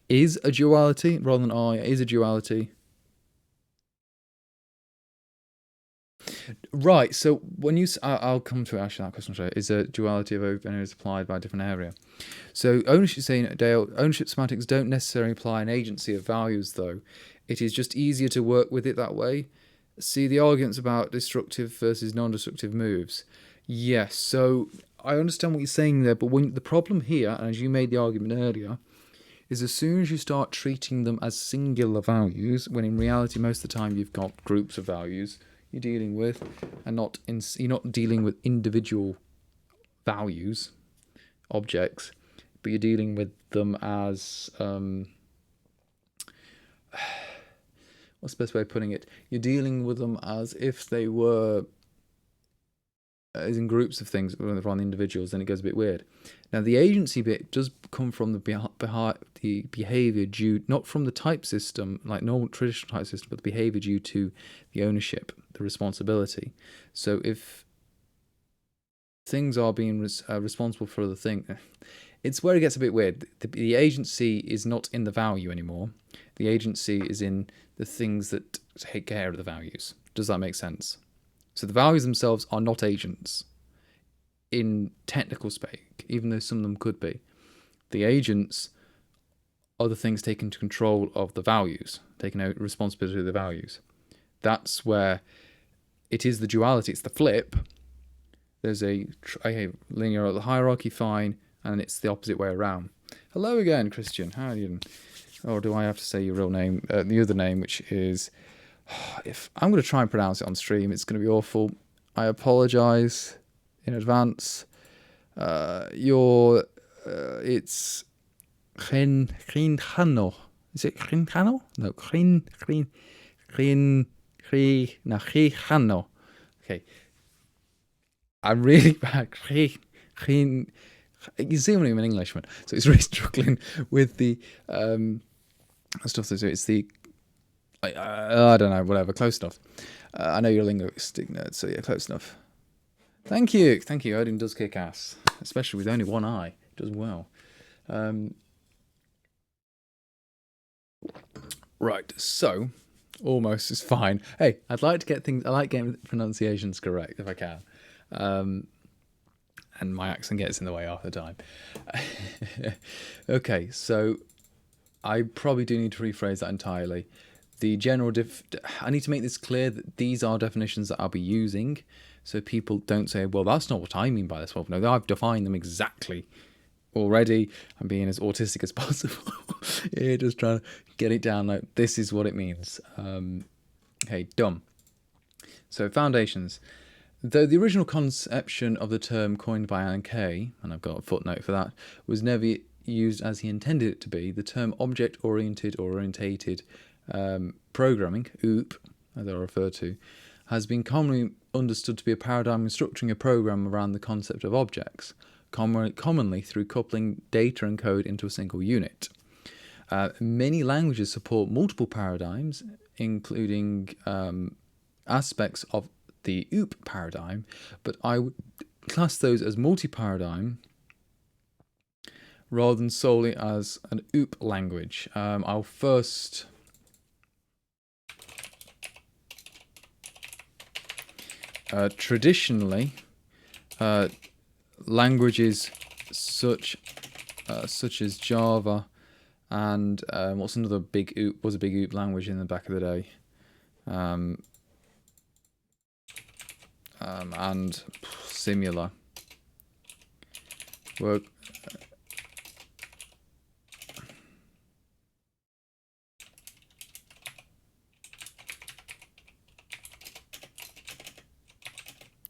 is a duality, rather than is a duality. Right, so when you... I'll come to actually that question straight. Is a duality of open is applied by a different area. So ownership semantics don't necessarily imply an agency of values, though. It is just easier to work with it that way. See the arguments about destructive versus non-destructive moves. Yes, so I understand what you're saying there, but the problem here, as you made the argument earlier, is as soon as you start treating them as singular values, when in reality most of the time you've got groups of values you're dealing with, and you're not dealing with individual values, objects, but you're dealing with them as what's the best way of putting it? You're dealing with them as if they were as in groups of things rather than individuals, then it goes a bit weird. Now the agency bit does come from the behavior due, not from the type system, like normal traditional type system, but the behavior due to the ownership, the responsibility. So if things are being responsible for the thing, it's where it gets a bit weird. The agency is not in the value anymore. The agency is in the things that take care of the values. Does that make sense? So the values themselves are not agents in technical speak, even though some of them could be. The agents are the things taking control of the values, taking out responsibility of the values. That's where it is the duality. It's the flip. There's a linear hierarchy, fine, and it's the opposite way around. Hello again, Christian. How are you? Or do I have to say your real name? The other name, which is... If I'm going to try and pronounce it on stream, it's going to be awful. I apologise in advance. It's Rinjano. Is it Rinjano? No, Rinjano. Okay. I'm really bad. You see what I mean, an Englishman. So it's really struggling with the stuff. So it's the... I don't know, whatever, close enough. I know you're a linguistic nerd, so yeah, close enough. Thank you. Odin does kick ass, especially with only one eye. He does well. Right, so almost is fine. Hey, I like getting pronunciations correct if I can. And my accent gets in the way half the time. Okay, so I probably do need to rephrase that entirely. The general I need to make this clear that these are definitions that I'll be using, so people don't say, well, that's not what I mean by this. Well, no, I've defined them exactly already. I'm being as autistic as possible. Yeah, just trying to get it down like this is what it means. Okay, done. So foundations. Though the original conception of the term coined by Alan Kay, and I've got a footnote for that, was never used as he intended it to be, the term object-oriented or orientated programming, OOP, as I refer to, has been commonly understood to be a paradigm in structuring a program around the concept of objects, commonly through coupling data and code into a single unit. Many languages support multiple paradigms, including aspects of the OOP paradigm, but I would class those as multi-paradigm rather than solely as an OOP language. I'll first... traditionally, languages such as Java and what's another big OOP, was a big OOP language in the back of the day, and similar work.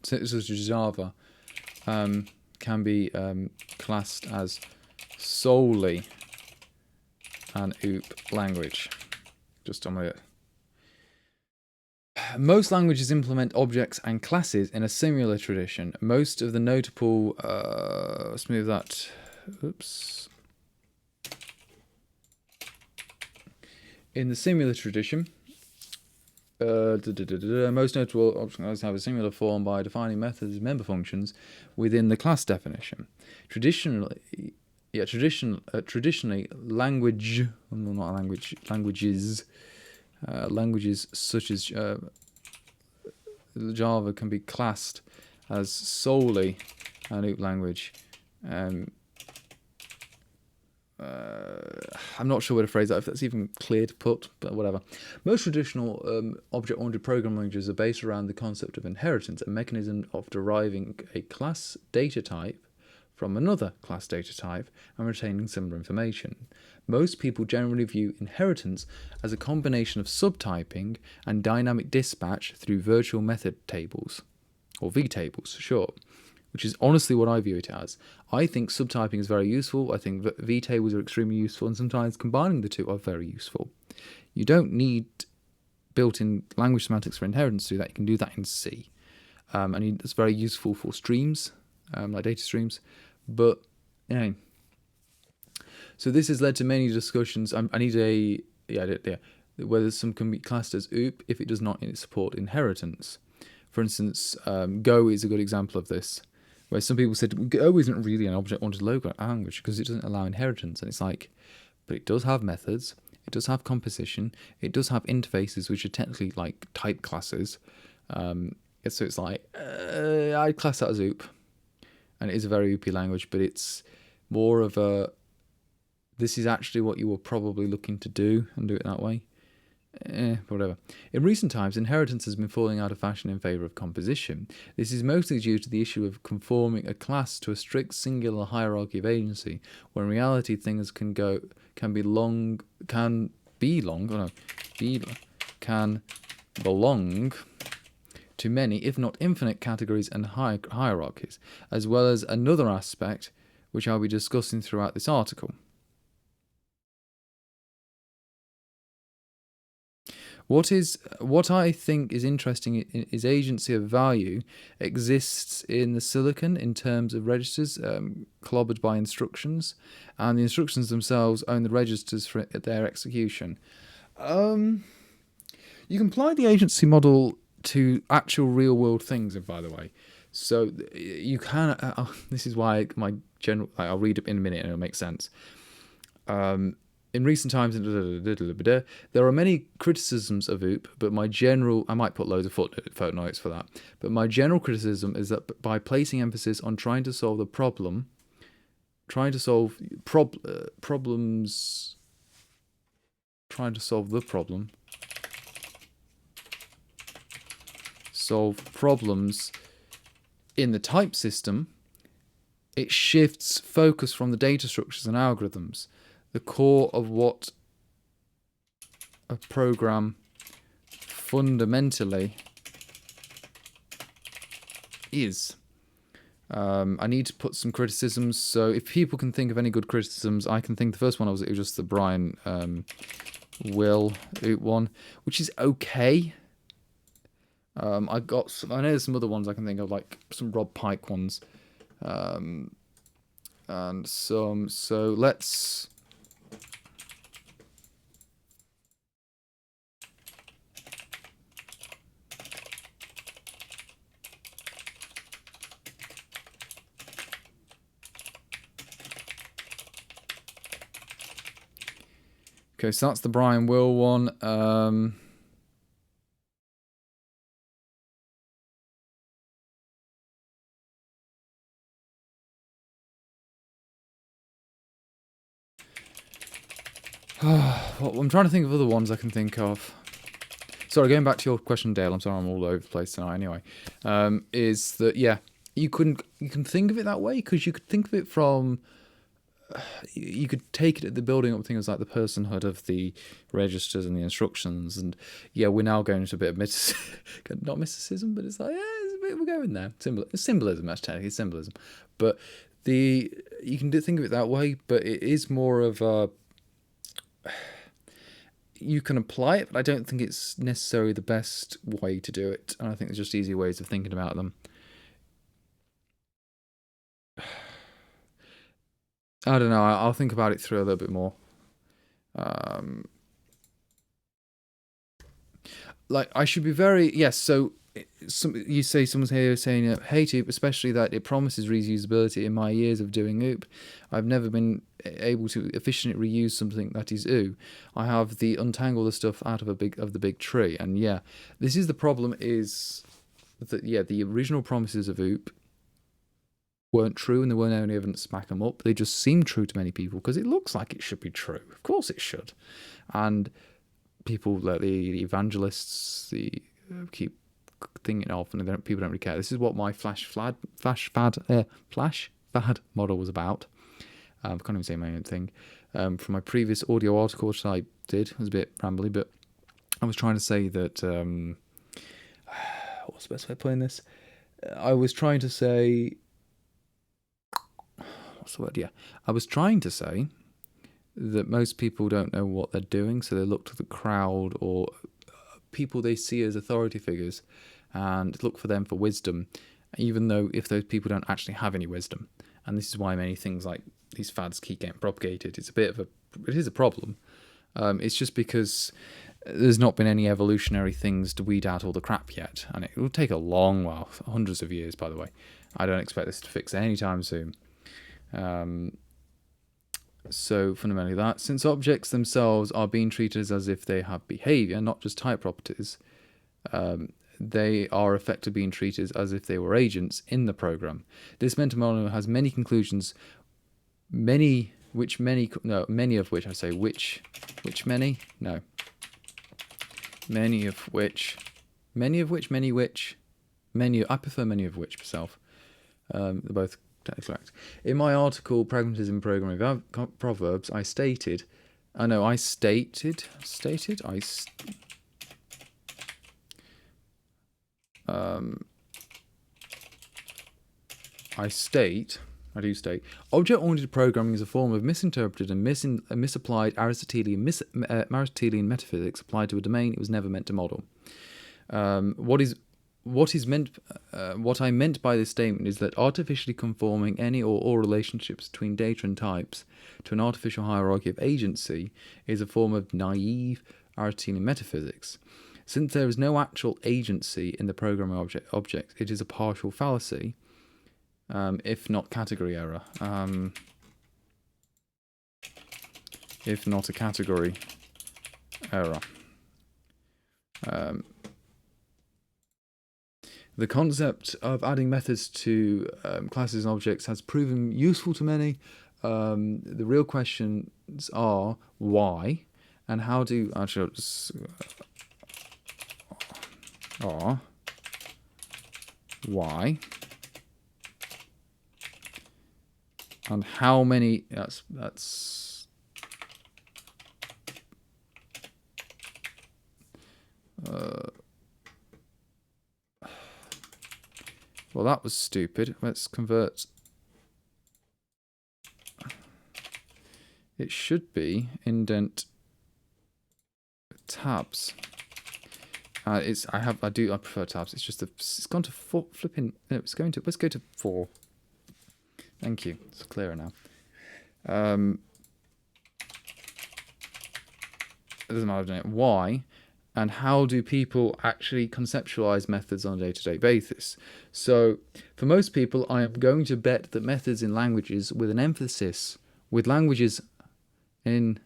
Such as Java can be classed as solely an OOP language. Just on my Most languages implement objects and classes in a similar tradition. Most of the notable, let's move that. Oops. In the similar tradition, most notable objects have a similar form by defining methods and member functions within the class definition. Traditionally, language, well, not language, languages such as Java can be classed as solely an OOP language. I'm not sure where to phrase that, if that's even clear to put, but whatever. Most traditional object-oriented programming languages are based around the concept of inheritance, a mechanism of deriving a class data type from another class data type and retaining similar information. Most people generally view inheritance as a combination of subtyping and dynamic dispatch through virtual method tables, or vtables for short, which is honestly what I view it as. I think subtyping is very useful. I think vtables are extremely useful, and sometimes combining the two are very useful. You don't need built-in language semantics for inheritance to do that. You can do that in C. And it's very useful for streams, like data streams. But, so this has led to many discussions. I need whether some can be classed as OOP if it does not support inheritance. For instance, Go is a good example of this, where some people said Go isn't really an object-oriented language because it doesn't allow inheritance. And it's like, but it does have methods, it does have composition, it does have interfaces, which are technically like type classes. So it's like, I'd class that as OOP. And it is a very OOP language, but it's more of a, this is actually what you were probably looking to do, and do it that way. Whatever. In recent times, inheritance has been falling out of fashion in favour of composition. This is mostly due to the issue of conforming a class to a strict singular hierarchy of agency, when in reality things can belong to many, if not infinite, categories and hierarchies, as well as another aspect which I'll be discussing throughout this article. What I think is interesting is agency of value exists in the silicon in terms of registers clobbered by instructions, and the instructions themselves own the registers for their execution. You can apply the agency model to actual real world things, by the way. So you can, this is why my general, I'll read it in a minute and it'll make sense. In recent times, there are many criticisms of OOP, but my general, I might put loads of footnotes for that, but my general criticism is that by placing emphasis on trying to solve the problem, solve problems in the type system, it shifts focus from the data structures and algorithms, the core of what a program fundamentally is. I need to put some criticisms, so if people can think of any good criticisms, I can think the first one was just the Brian Will one, which is okay. I know there's some other ones I can think of, like some Rob Pike ones, and some. So let's. Okay, so that's the Brian Will one. I'm trying to think of other ones I can think of. Sorry, going back to your question, Dale. I'm sorry, I'm all over the place tonight. Anyway, is that you can think of it that way, because you could think of it from. You could take it at the building up things like the personhood of the registers and the instructions, and we're now going into a bit of not mysticism, but it's like we're going there. Symbolism. That's technically symbolism, but you can think of it that way. But it is more of a. you can apply it, but I don't think it's necessarily the best way to do it. And I think there's just easier ways of thinking about them. I don't know. I'll think about it through a little bit more. Like, I should be very... Yes, so you say someone's here saying, hate OOP, especially that it promises reusability. In my years of doing OOP, I've never been able to efficiently reuse something that is OO. I have the untangle the stuff out of the big tree. And yeah, this is the problem, is that, yeah, the original promises of OOP weren't true, and there weren't any evidence to back them up. They just seem true to many people because it looks like it should be true. Of course it should. And people like the evangelists, keep thinking of, and people don't really care. This is what my flash fad model was about. I can't even say my own thing. From my previous audio article, which I did, it was a bit rambly, but I was trying to say that what's the best way of putting this? I was trying to say, what's the word? Yeah, I was trying to say that most people don't know what they're doing, so they look to the crowd or people they see as authority figures and look for them for wisdom, even though if those people don't actually have any wisdom. And this is why many things like these fads keep getting propagated. It is a problem. It's just because there's not been any evolutionary things to weed out all the crap yet, and it will take a long while, hundreds of years, by the way. I don't expect this to fix anytime soon. So fundamentally that, since objects themselves are being treated as if they have behavior, not just type properties, they are effectively being treated as if they were agents in the program. This mental model has many conclusions, many of which, I prefer many of which myself. They're both technically correct. In my article, Pragmatism in Programming Proverbs, I state object-oriented programming is a form of misinterpreted and misapplied Aristotelian metaphysics applied to a domain it was never meant to model. What I meant by this statement is that artificially conforming any or all relationships between data and types to an artificial hierarchy of agency is a form of naive Aristotelian metaphysics. Since there is no actual agency in the programming object, it is a partial fallacy, if not category error. If not a category error. The concept of adding methods to classes and objects has proven useful to many. The real questions are why and how do why and how many. Well, that was stupid. Let's convert. It should be indent tabs. I prefer tabs. It's just it's gone to flipping. No, let's go to 4. Thank you. It's clearer now. It doesn't matter, doesn't it? Why? And how do people actually conceptualize methods on a day-to-day basis? So, for most people, I am going to bet that methods in languages with an emphasis, with languages in,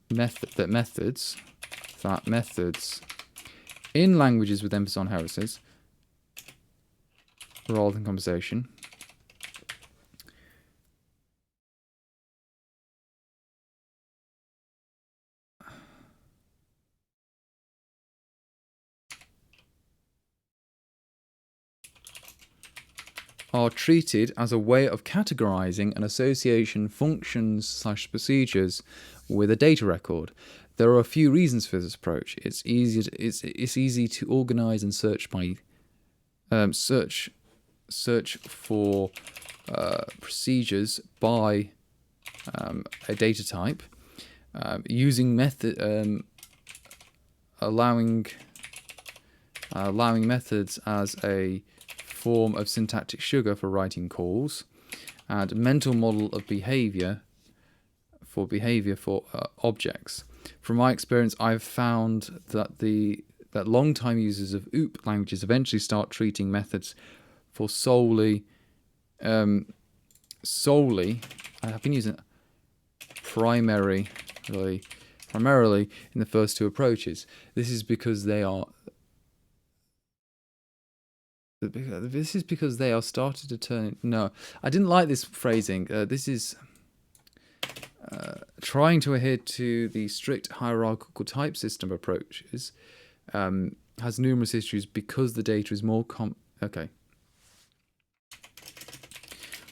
methods in languages with emphasis on heresies, rather than conversation, are treated as a way of categorizing an association functions/procedures with a data record. There are a few reasons for this approach. It's easy to organize and search by search for procedures by a data type. using method, allowing methods as a form of syntactic sugar for writing calls, and mental model of behavior for objects. From my experience, I've found that long-time users of OOP languages eventually start treating methods for solely. I've been using it primarily in the first two approaches. This is because they are. This is because they are started to turn. No, I didn't like this phrasing. This is trying to adhere to the strict hierarchical type system approaches has numerous issues because the data is more okay.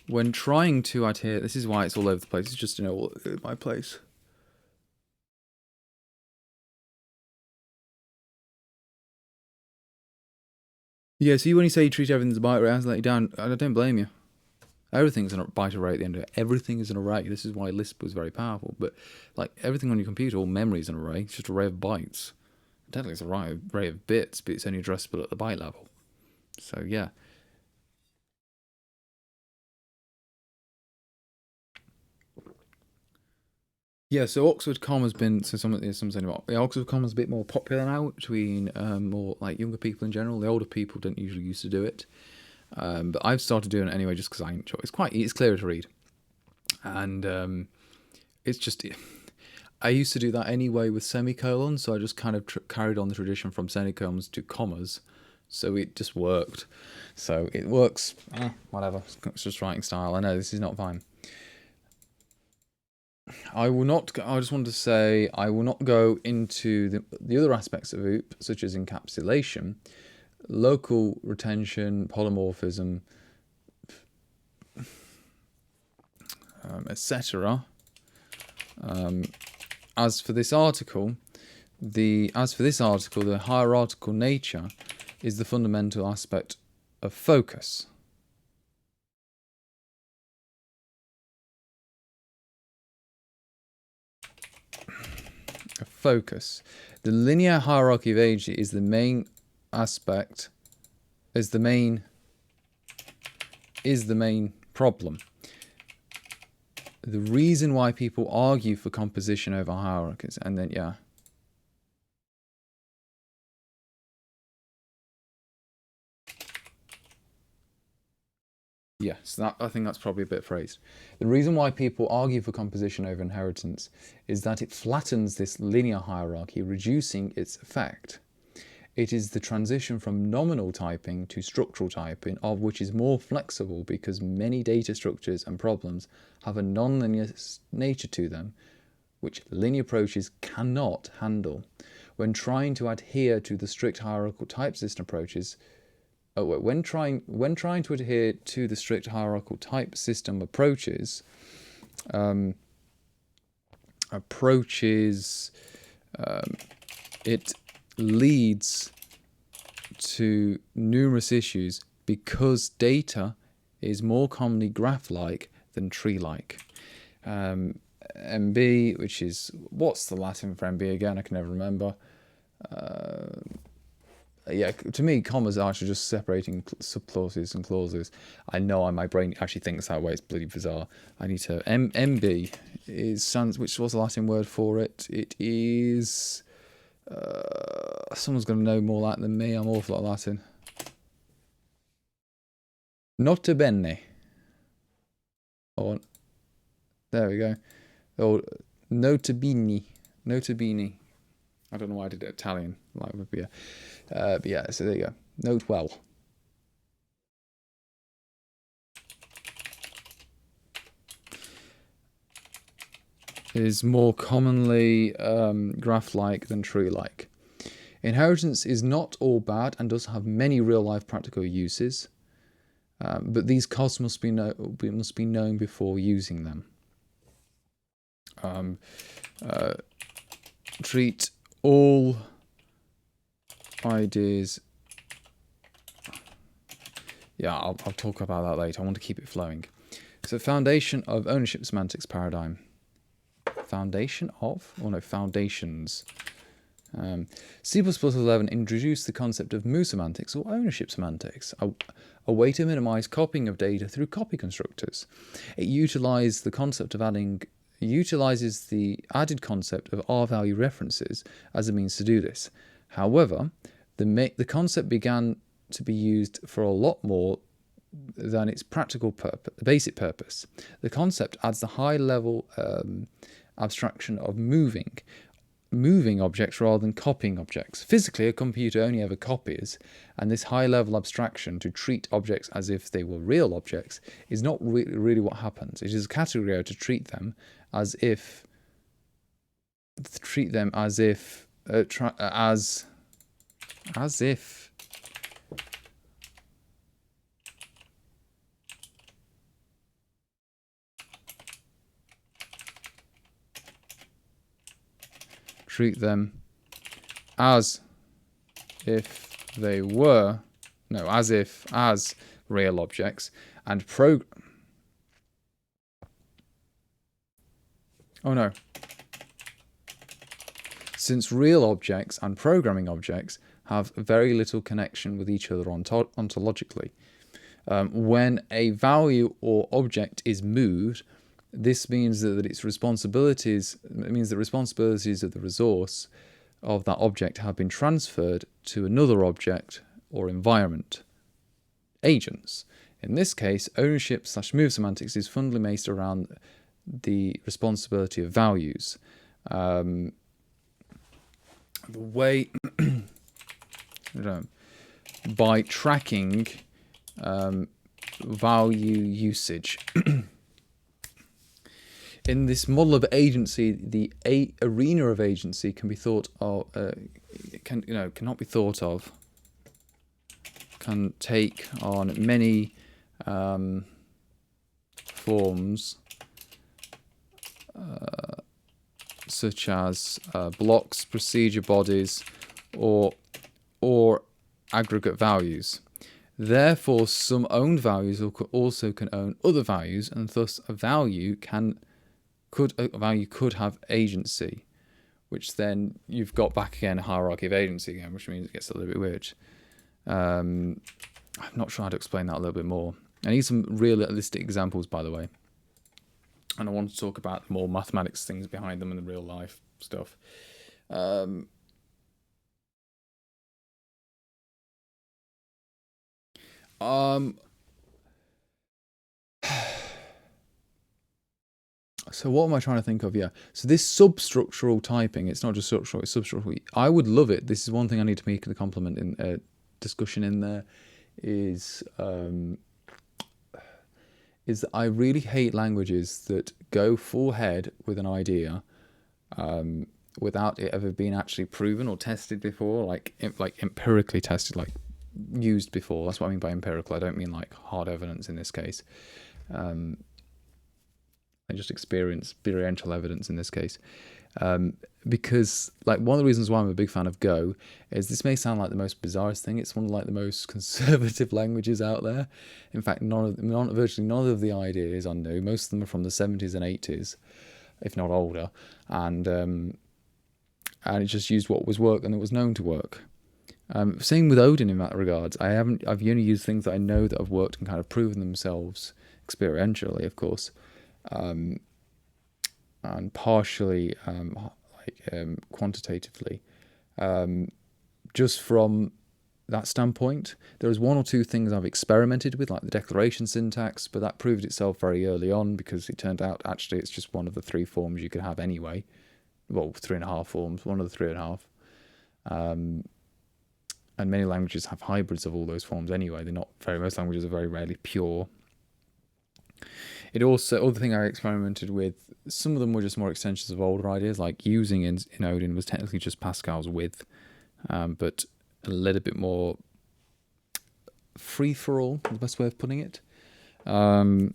When trying to adhere, this is why it's all over the place. It's just all over my place. Yeah, see, when you say you treat everything as a byte array, I has let you down. I don't blame you. Everything's a byte array at the end of it. Everything is an array. This is why Lisp was very powerful. But like everything on your computer, all memory is an array. It's just an array of bytes. Technically, it's an array of bits, but it's only addressable at the byte level. So yeah. Yeah, so Oxford Com has been Oxford Com is a bit more popular now between more like younger people in general. The older people don't usually used to do it, but I've started doing it anyway just because I enjoy it. It's clearer to read, and it's just I used to do that anyway with semicolons, so I just kind of carried on the tradition from semicolons to commas, so it just worked. So it works. Whatever, it's just writing style. I know this is not fine. I just wanted to say I will not go into the other aspects of OOP, such as encapsulation, local retention, polymorphism, etc. As for this article, the hierarchical nature is the fundamental aspect of focus. Focus. The linear hierarchy of age is the main aspect, is the main problem. The reason why people argue for composition over hierarchies, and then yeah. Yeah, so I think that's probably a bit phrased. The reason why people argue for composition over inheritance is that it flattens this linear hierarchy, reducing its effect. It is the transition from nominal typing to structural typing, of which is more flexible because many data structures and problems have a non-linear nature to them, which linear approaches cannot handle. When trying to adhere to the strict hierarchical type system approaches, when trying to adhere to the strict hierarchical type system approaches, it leads to numerous issues because data is more commonly graph-like than tree-like. MB, which is, what's the Latin for MB again? I can never remember. Yeah, to me, commas are actually just separating subclauses and clauses. I know my brain actually thinks that way. It's bloody bizarre. I need to... MB is... Which was the Latin word for it? It is... someone's going to know more Latin than me. I'm awful at Latin. Nota bene. Oh, there we go. Oh, nota bene. Nota bene. I don't know why I did it Italian. But yeah, so there you go. Note well. Is more commonly graph-like than tree-like. Inheritance is not all bad and does have many real-life practical uses, but these costs must be known before using them. Treat all ideas. Yeah, I'll talk about that later. I want to keep it flowing. So, foundation of ownership semantics paradigm. foundations. C++11 introduced the concept of move semantics or ownership semantics, a way to minimize copying of data through copy constructors. It utilizes the added concept of R-value references as a means to do this. However, the concept began to be used for a lot more than its basic purpose. The concept adds the high-level abstraction of moving objects rather than copying objects. Physically, a computer only ever copies, and this high-level abstraction to treat objects as if they were real objects is not really what happens. It is a category error to treat them as if treat them as if treat them as if they were as real objects and since real objects and programming objects have very little connection with each other ontologically. When a value or object is moved, this means that the responsibilities of the resource of that object have been transferred to another object or environment. Agents. In this case, ownership/move semantics is fundamentally based around the responsibility of values. The way by tracking value usage. In this model of agency, the arena of agency can be thought of can take on many forms, such as blocks, procedure bodies, or aggregate values. Therefore, some owned values also can own other values, and thus a value could have agency, which then you've got back again a hierarchy of agency again, which means it gets a little bit weird. I'm not sure how to explain that a little bit more. I need some realistic examples, by the way. And I want to talk about more mathematics things behind them and the real life stuff. So what am I trying to think of? Yeah. So this substructural typing, it's not just structural, it's substructural. I would love it. This is one thing I need to make the compliment in discussion in there is that I really hate languages that go full head with an idea without it ever being actually proven or tested before, like empirically tested, like used before. That's what I mean by empirical. I don't mean like hard evidence in this case. I just experiential evidence in this case. Because like one of the reasons why I'm a big fan of Go is this may sound like the most bizarrest thing. It's one of like the most conservative languages out there. In fact, virtually none of the ideas are new. Most of them are from the 70s and 80s, if not older. And it just used what was worked and it was known to work. Same with Odin in that regards. I've only used things that I know that have worked and kind of proven themselves experientially, of course. And partially quantitatively. Just from that standpoint, there's one or two things I've experimented with, like the declaration syntax, but that proved itself very early on because it turned out actually it's just one of the three forms you could have anyway. Well, 3.5 forms, one of the 3.5. And many languages have hybrids of all those forms anyway. Most languages are very rarely pure. It also, other thing I experimented with, some of them were just more extensions of older ideas, like using in Odin was technically just Pascal's width, but a little bit more free-for-all, the best way of putting it. But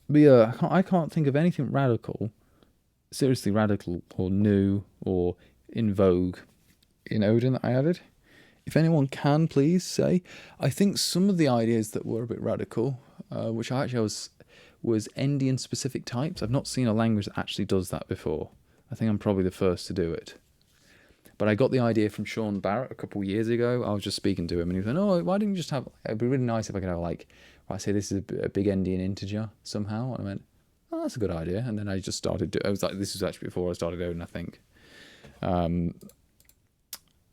yeah, I can't think of anything radical, seriously radical or new or in vogue in Odin that I added. If anyone can, please say. I think some of the ideas that were a bit radical, which I actually was endian specific types. I've not seen a language that actually does that before. I think I'm probably the first to do it. But I got the idea from Sean Barrett a couple of years ago. I was just speaking to him and he was like, oh, why didn't you just have, it'd be really nice if I could have like, I say this is a big endian integer somehow. And I went, oh, that's a good idea. And then I just started, I was like, this was actually before I started Odin, I think.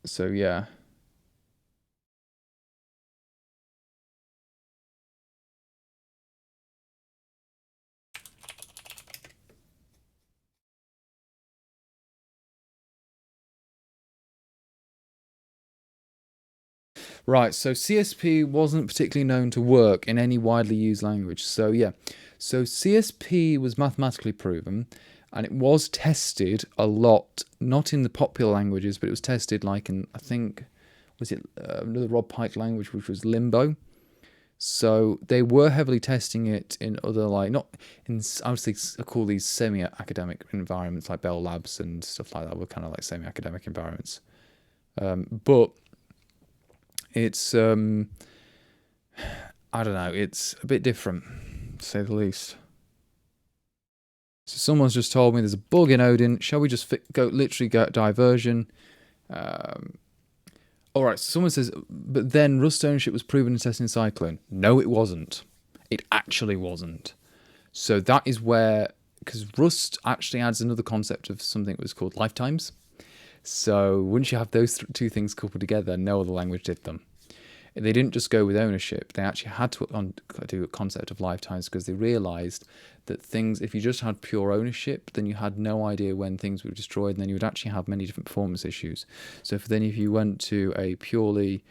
So yeah. Right, so CSP wasn't particularly known to work in any widely used language. So yeah, so CSP was mathematically proven, and it was tested a lot, not in the popular languages, but it was tested like in, I think, was it another Rob Pike language, which was Limbo. So they were heavily testing it in other, like, not in, I would say, I call these semi-academic environments like Bell Labs and stuff like that, were kind of like semi-academic environments. But it's, I don't know, it's a bit different, to say the least. So someone's just told me there's a bug in Odin. Shall we just go diversion? All right, so someone says, but then Rust ownership was proven in testing Cyclone. No, it wasn't. It actually wasn't. So that is where, because Rust actually adds another concept of something that was called lifetimes. So once you have those two things coupled together, no other language did them. They didn't just go with ownership. They actually had to do a concept of lifetimes because they realized that things, if you just had pure ownership, then you had no idea when things were destroyed, and then you would actually have many different performance issues. So if you went to a purely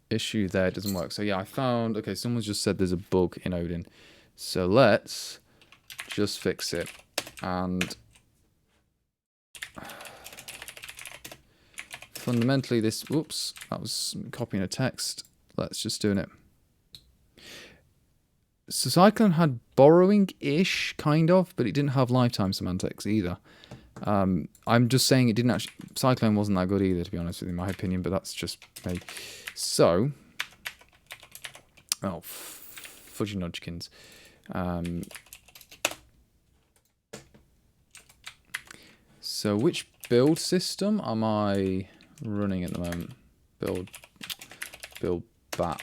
issue there, it doesn't work. So yeah, I found, okay, someone's just said there's a bug in Odin. So let's just fix it. And fundamentally this, whoops, that was copying a text. Let's just doing it. So Cyclone had borrowing-ish, kind of, but it didn't have lifetime semantics either. I'm just saying it didn't actually, Cyclone wasn't that good either, to be honest with you, in my opinion, but that's just me. So, oh, fudgy nudgekins. So which build system am I running at the moment? Build bat.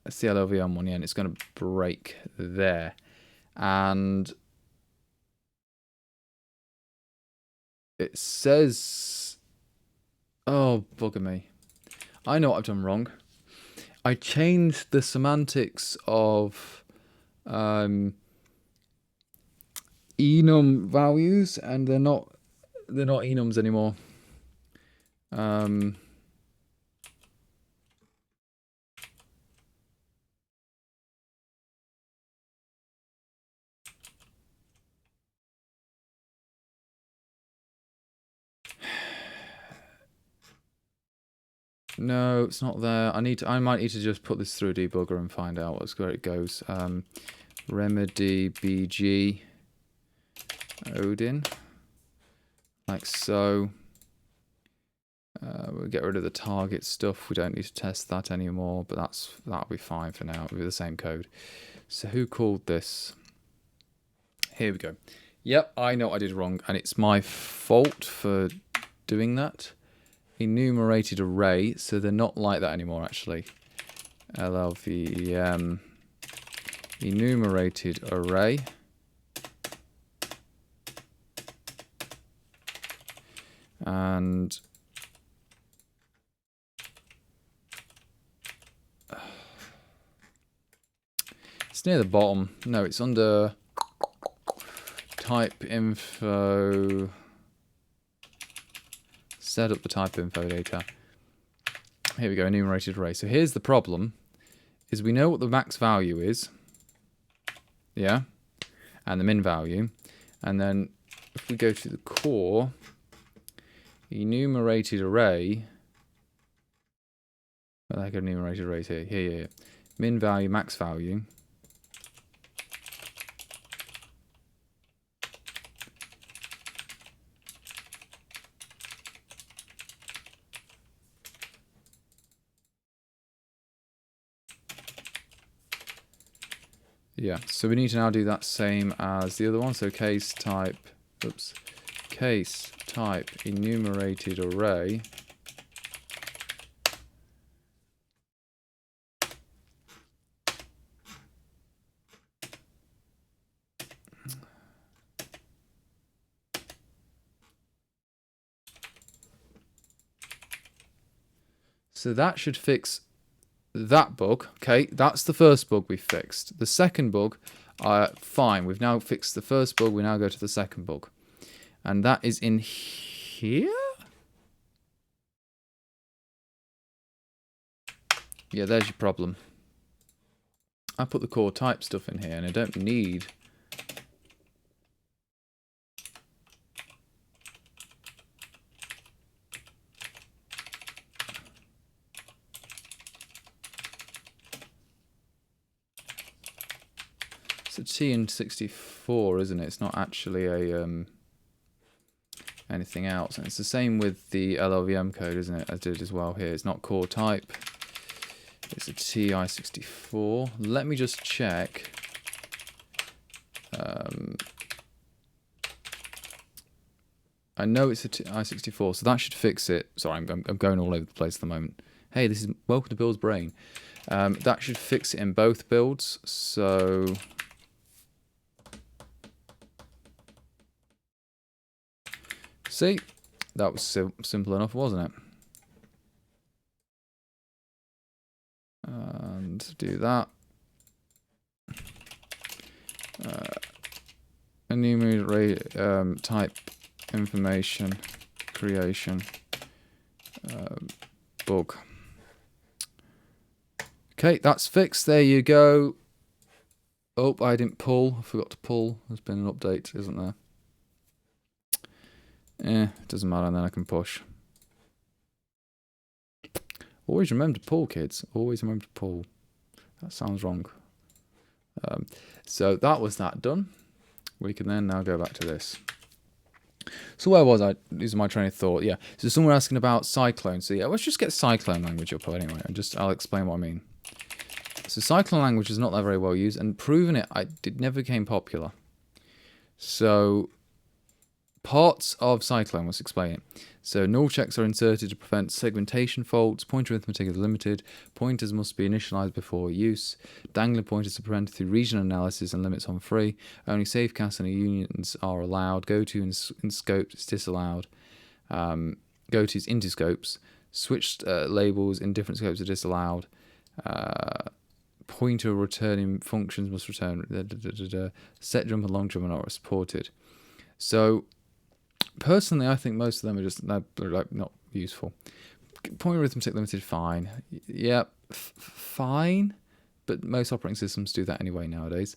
It's the LLVM one, yeah, and it's going to break there. And it says, oh, bugger me. I know what I've done wrong. I changed the semantics of enum values, and they're not enums anymore. No, it's not there. I might need to just put this through a debugger and find out where it goes. Remedy BG Odin, like so. We'll get rid of the target stuff. We don't need to test that anymore, but that'll be fine for now. It'll be the same code. So who called this? Here we go. Yep, I know what I did wrong, and it's my fault for doing that. Enumerated array, so they're not like that anymore, actually. LLVM enumerated array. And it's near the bottom. No, it's under type info. Set up the type info data. Here we go, enumerated array. So here's the problem, is we know what the max value is. Yeah. And the min value. And then if we go to the core, enumerated array. Well, I got enumerated arrays here. Here. Min value, max value. Yeah, so we need to now do that same as the other one. So case type, oops, case type enumerated array. So that should fix that bug. Okay, that's the first bug we fixed. The second bug, fine. We've now fixed the first bug. We now go to the second bug. And that is in here? Yeah, there's your problem. I put the core type stuff in here and I don't need... It's a T in 64, isn't it? It's not actually a anything else. And it's the same with the LLVM code, isn't it? I did as well here. It's not core type. It's a TI64. Let me just check. I know it's a TI64, so that should fix it. Sorry, I'm going all over the place at the moment. Hey, this is welcome to Bill's brain. That should fix it in both builds. So see, that was simple enough, wasn't it? And do that. Enumerate type information creation bug. Okay, that's fixed. There you go. Oh, I didn't pull. I forgot to pull. There's been an update, isn't there? It doesn't matter, and then I can push. Always remember to pull, kids. Always remember to pull. That sounds wrong. So that was that done. We can then now go back to this. So where was I? These are my train of thought. Yeah. So someone asking about Cyclone. So yeah, let's just get Cyclone language up anyway, and I'll explain what I mean. So Cyclone language is not that very well used, and proving it, it never became popular. So parts of Cyclone, let's explain it. So null checks are inserted to prevent segmentation faults. Pointer arithmetic is limited. Pointers must be initialized before use. Dangling pointers are prevented through region analysis and limits on free. Only safe casts and unions are allowed. Goto in scopes is disallowed. Gotos into scopes. Switched labels in different scopes are disallowed. Pointer returning functions must return. Set jump and long jump are not supported. So personally, I think most of them are just they're not useful. Pointer arithmetic limited, fine. Yeah, fine. But most operating systems do that anyway nowadays.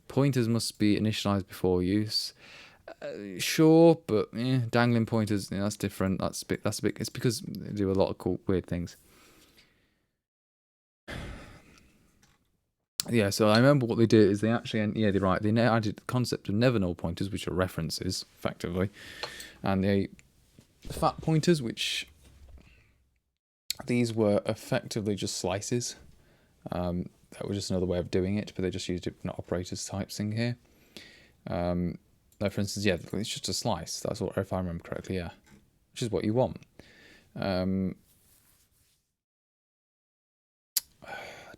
Pointers must be initialized before use. Sure, but dangling pointers, that's different. That's a bit. It's because they do a lot of cool, weird things. Yeah, so I remember what they did is they actually, yeah, they're right. They added the concept of never null pointers, which are references, effectively, and the fat pointers, which these were effectively just slices. That was just another way of doing it, but they just used different operators types in here. Like for instance, yeah, it's just a slice. That's what, if I remember correctly, yeah, which is what you want.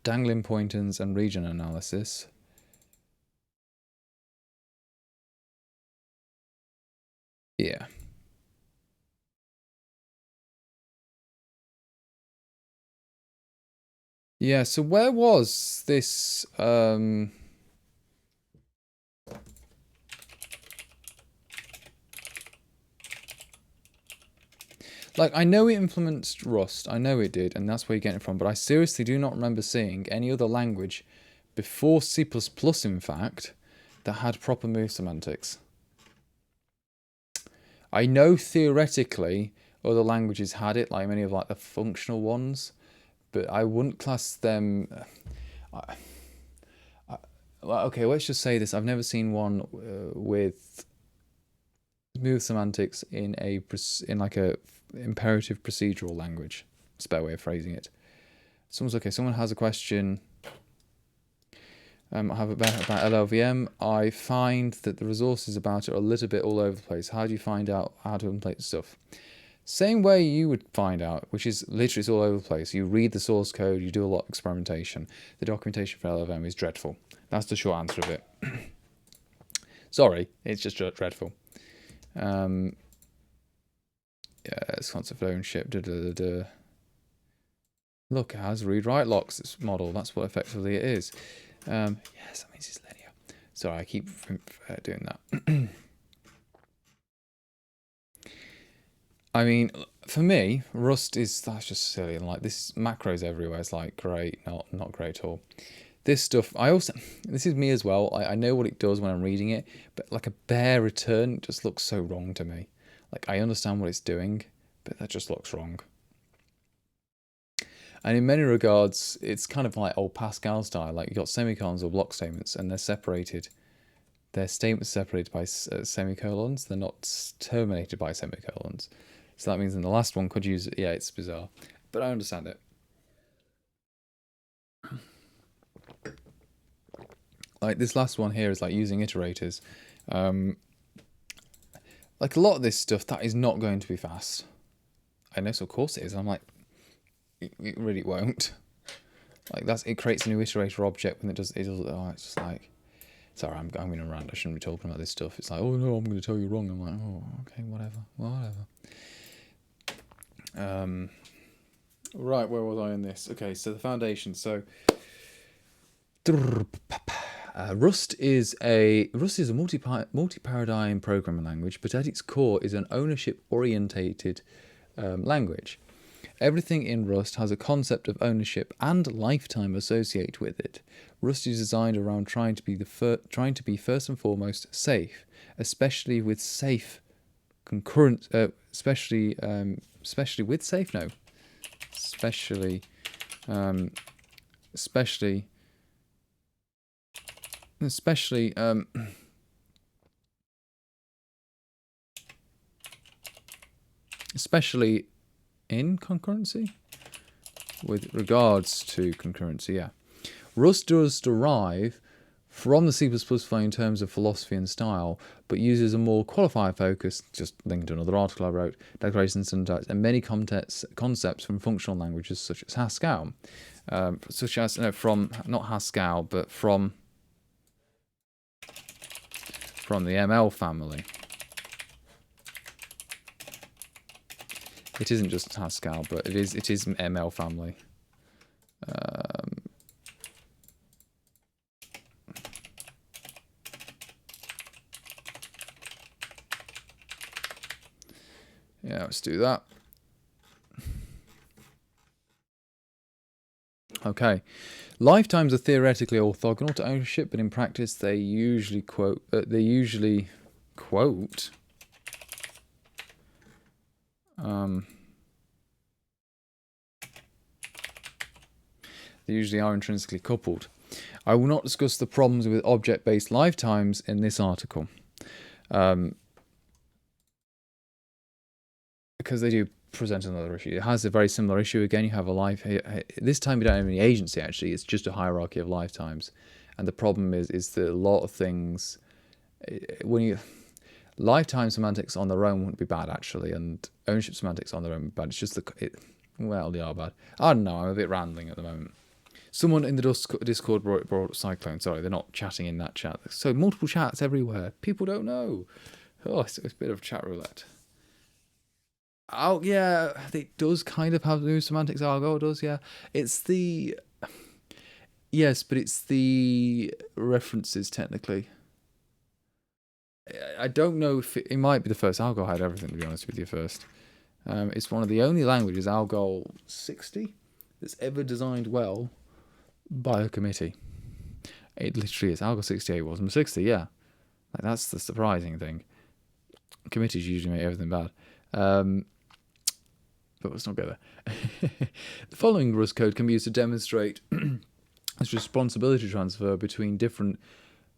Dangling pointers and region analysis. Yeah. Yeah, so where was this like, I know it implements Rust, I know it did, and that's where you're getting it from, but I seriously do not remember seeing any other language before C++, in fact, that had proper move semantics. I know theoretically other languages had it, like many of like the functional ones, but I wouldn't class them... okay, let's just say this. I've never seen one with move semantics in like a imperative procedural language. It's a better way of phrasing it. Someone has a question. I have about LLVM. I find that the resources about it are a little bit all over the place. How do you find out how to implement stuff? Same way you would find out, which is literally it's all over the place. You read the source code, you do a lot of experimentation. The documentation for LLVM is dreadful. That's the short answer of it. Sorry, it's just dreadful. Yeah, it's concept of ownership. Look, it has read-write locks, this model. That's what effectively it is. Yes, that means it's linear. Sorry, I keep doing that. I mean, for me, Rust that's just silly. And like this macros everywhere. It's like great, not great at all. This stuff, this is me as well. I know what it does when I'm reading it, but like a bare return just looks so wrong to me. Like I understand what it's doing, but that just looks wrong. And in many regards, it's kind of like old Pascal style. Like you've got semicolons or block statements, and they're separated. Their statements separated by semicolons. They're not terminated by semicolons. So that means in the last one could use, yeah, it's bizarre, but I understand it. Like this last one here is like using iterators. Like a lot of this stuff, that is not going to be fast. I know, so of course it is. I'm like, it really won't. Like it creates a new iterator object when it does, oh, it's just like, sorry, I'm going to rant. I shouldn't be talking about this stuff. It's like, oh no, I'm going to tell you wrong. I'm like, oh, okay, whatever. Right, where was I in this? Okay, so the foundation. So Rust is a multi-paradigm programming language, but at its core is an ownership-orientated language. Everything in Rust has a concept of ownership and lifetime associated with it. Rust is designed around trying to be first and foremost safe, especially with safe concurrent, especially with safe. No, especially in concurrency with regards to concurrency. Yeah, Rust does derive from the C++ flow in terms of philosophy and style, but uses a more qualified focus, just linked to another article I wrote, declaration syntax, and many concepts from functional languages such as Haskell, from not Haskell, but from the ML family. It isn't just Haskell, but it is ML family. Yeah, let's do that. Okay. Lifetimes are theoretically orthogonal to ownership, but in practice they usually quote. They usually are intrinsically coupled. I will not discuss the problems with object-based lifetimes in this article, because they do present another issue. It has a very similar issue. Again, you have a life. This time you don't have any agency, actually. It's just a hierarchy of lifetimes. And the problem is that a lot of things, lifetime semantics on their own wouldn't be bad, actually, and ownership semantics on their own would be bad. It's just well, they are bad. I don't know. I'm a bit rambling at the moment. Someone in the Discord brought up Cyclone. Sorry, they're not chatting in that chat. So multiple chats everywhere. People don't know. Oh, it's a bit of chat roulette. Oh, yeah, it does kind of have new semantics. Algo does, yeah. Yes, but it's the references, technically. I don't know if it might be the first. Algol had everything, to be honest with you, first. It's one of the only languages, Algol 60, that's ever designed well by a committee. It literally is. Algol 68 wasn't 60, yeah. Like, that's the surprising thing. Committees usually make everything bad. But let's not go there. The following Rust code can be used to demonstrate this responsibility transfer between different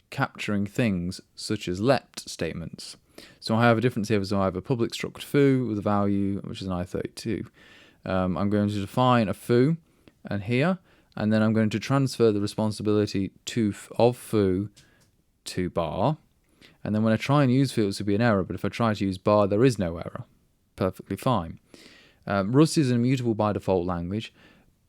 capturing things, such as lept statements. So I have a difference here. So I have a public struct foo with a value, which is an I32. I'm going to define a foo, and here and then I'm going to transfer the responsibility of foo to bar. And then when I try and use foo, it will be an error, but if I try to use bar, there is no error. Perfectly fine. Rust is an immutable by default language,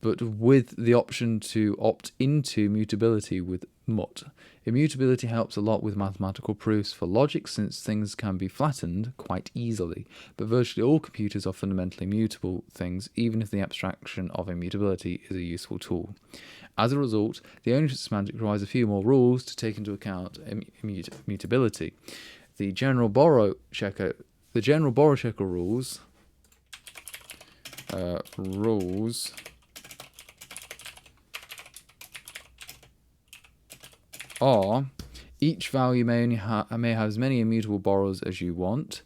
but with the option to opt into mutability with mut. Immutability helps a lot with mathematical proofs for logic, since things can be flattened quite easily, but virtually all computers are fundamentally mutable things, even if the abstraction of immutability is a useful tool. As a result, the ownership semantic provides a few more rules to take into account immutability. The general borrow checker rules are: each value may have as many immutable borrows as you want.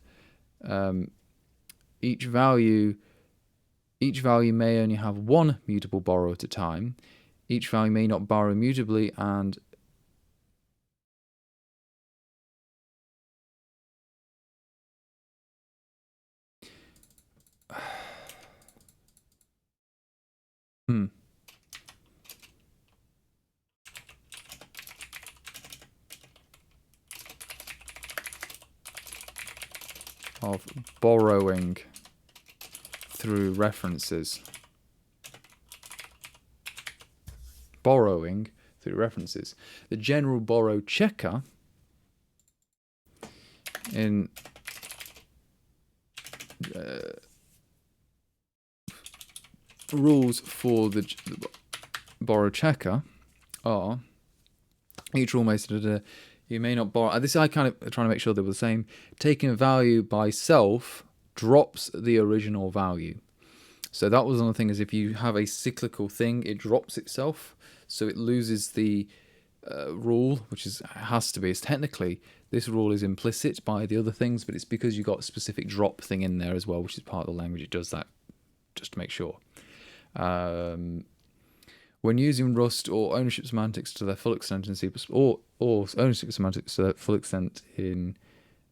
Each value may only have one mutable borrow at a time. Each value may not borrow immutably, and of borrowing through references. Borrowing through references. The general borrow checker in rules for the borrow checker are: each rule may say you may not borrow. This I kind of trying to make sure they were the same. Taking a value by self drops the original value. So that was another thing, is if you have a cyclical thing, it drops itself, so it loses the rule, which has to be. It's technically, this rule is implicit by the other things, but it's because you got a specific drop thing in there as well, which is part of the language. It does that just to make sure. When using Rust or ownership semantics to their full extent in C++, or ownership semantics to their full extent in,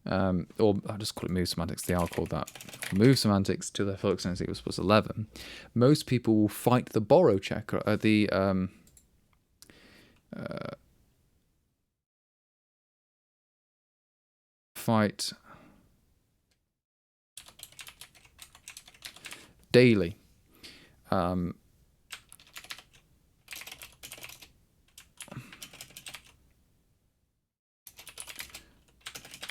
or I'll just call it move semantics, they are called that, move semantics to their full extent in C++ 11, most people will fight the borrow checker, fight daily.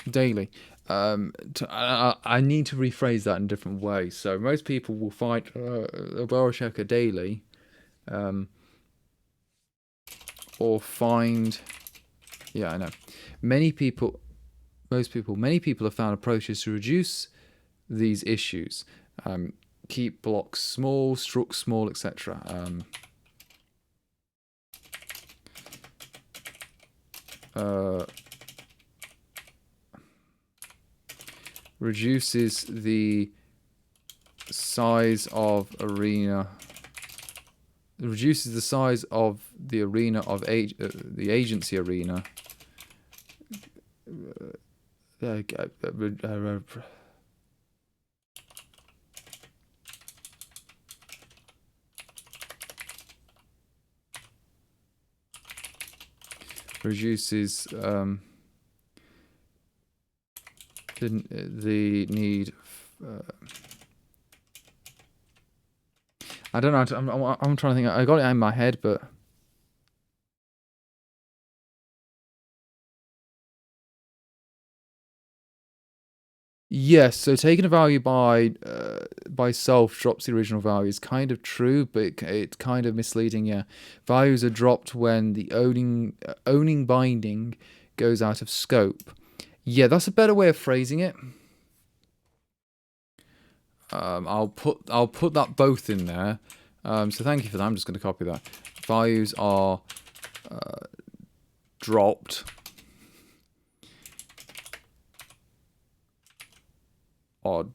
Daily. I need to rephrase that in a different way. So most people will fight a borrow checker daily, or find. Yeah, I know. Many people have found approaches to reduce these issues. Keep blocks small, struct small, etc. Reduces the size of arena. Reduces the size of the arena of the agency arena. Reduces the need. I don't know. I'm trying to think. I got it in my head, but yes. So taking a value by self drops the original value is kind of true, but it's kind of misleading. Yeah, values are dropped when the owning binding goes out of scope. Yeah, that's a better way of phrasing it. I'll put that both in there. So thank you for that. I'm just going to copy that. Values are dropped will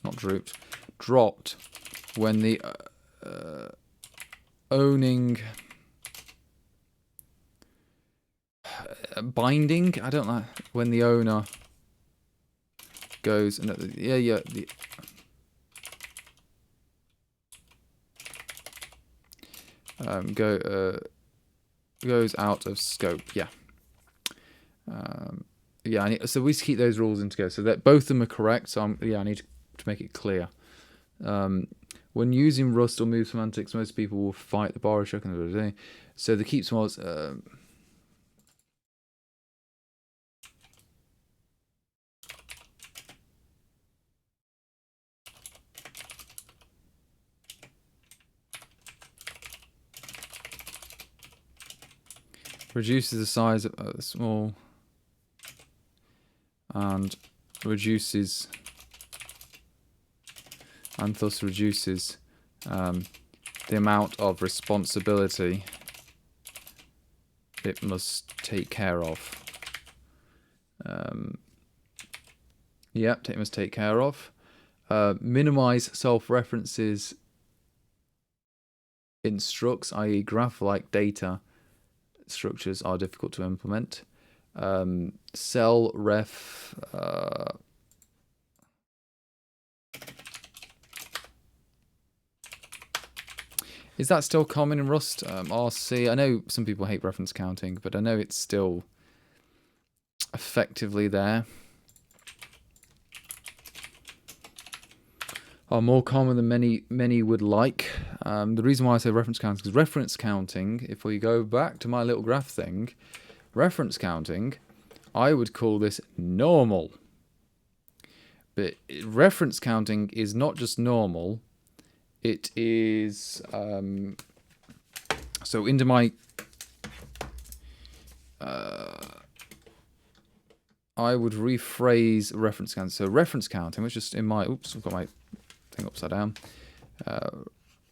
not dropped when the owning binding. I don't know when the owner goes. No, yeah. Goes out of scope. Yeah. Yeah. So we keep those rules in together so that both of them are correct. So I need to make it clear. When using Rust or move semantics, most people will fight the borrow check. So the keep smalls. Reduces the size of the small and reduces and thus reduces the amount of responsibility it must take care of. Yep, it must take care of. Minimize self-references in structs, i.e. graph-like data structures are difficult to implement. Cell ref is that still common in Rust? RC. I know some people hate reference counting, but I know it's still effectively there. Are more common than many would like. The reason why I say reference counting is reference counting, if we go back to my little graph thing, reference counting, I would call this normal. But reference counting is not just normal, it is... so into my... I would rephrase reference counting. So reference counting, which is in my... Oops, I've got my thing upside down.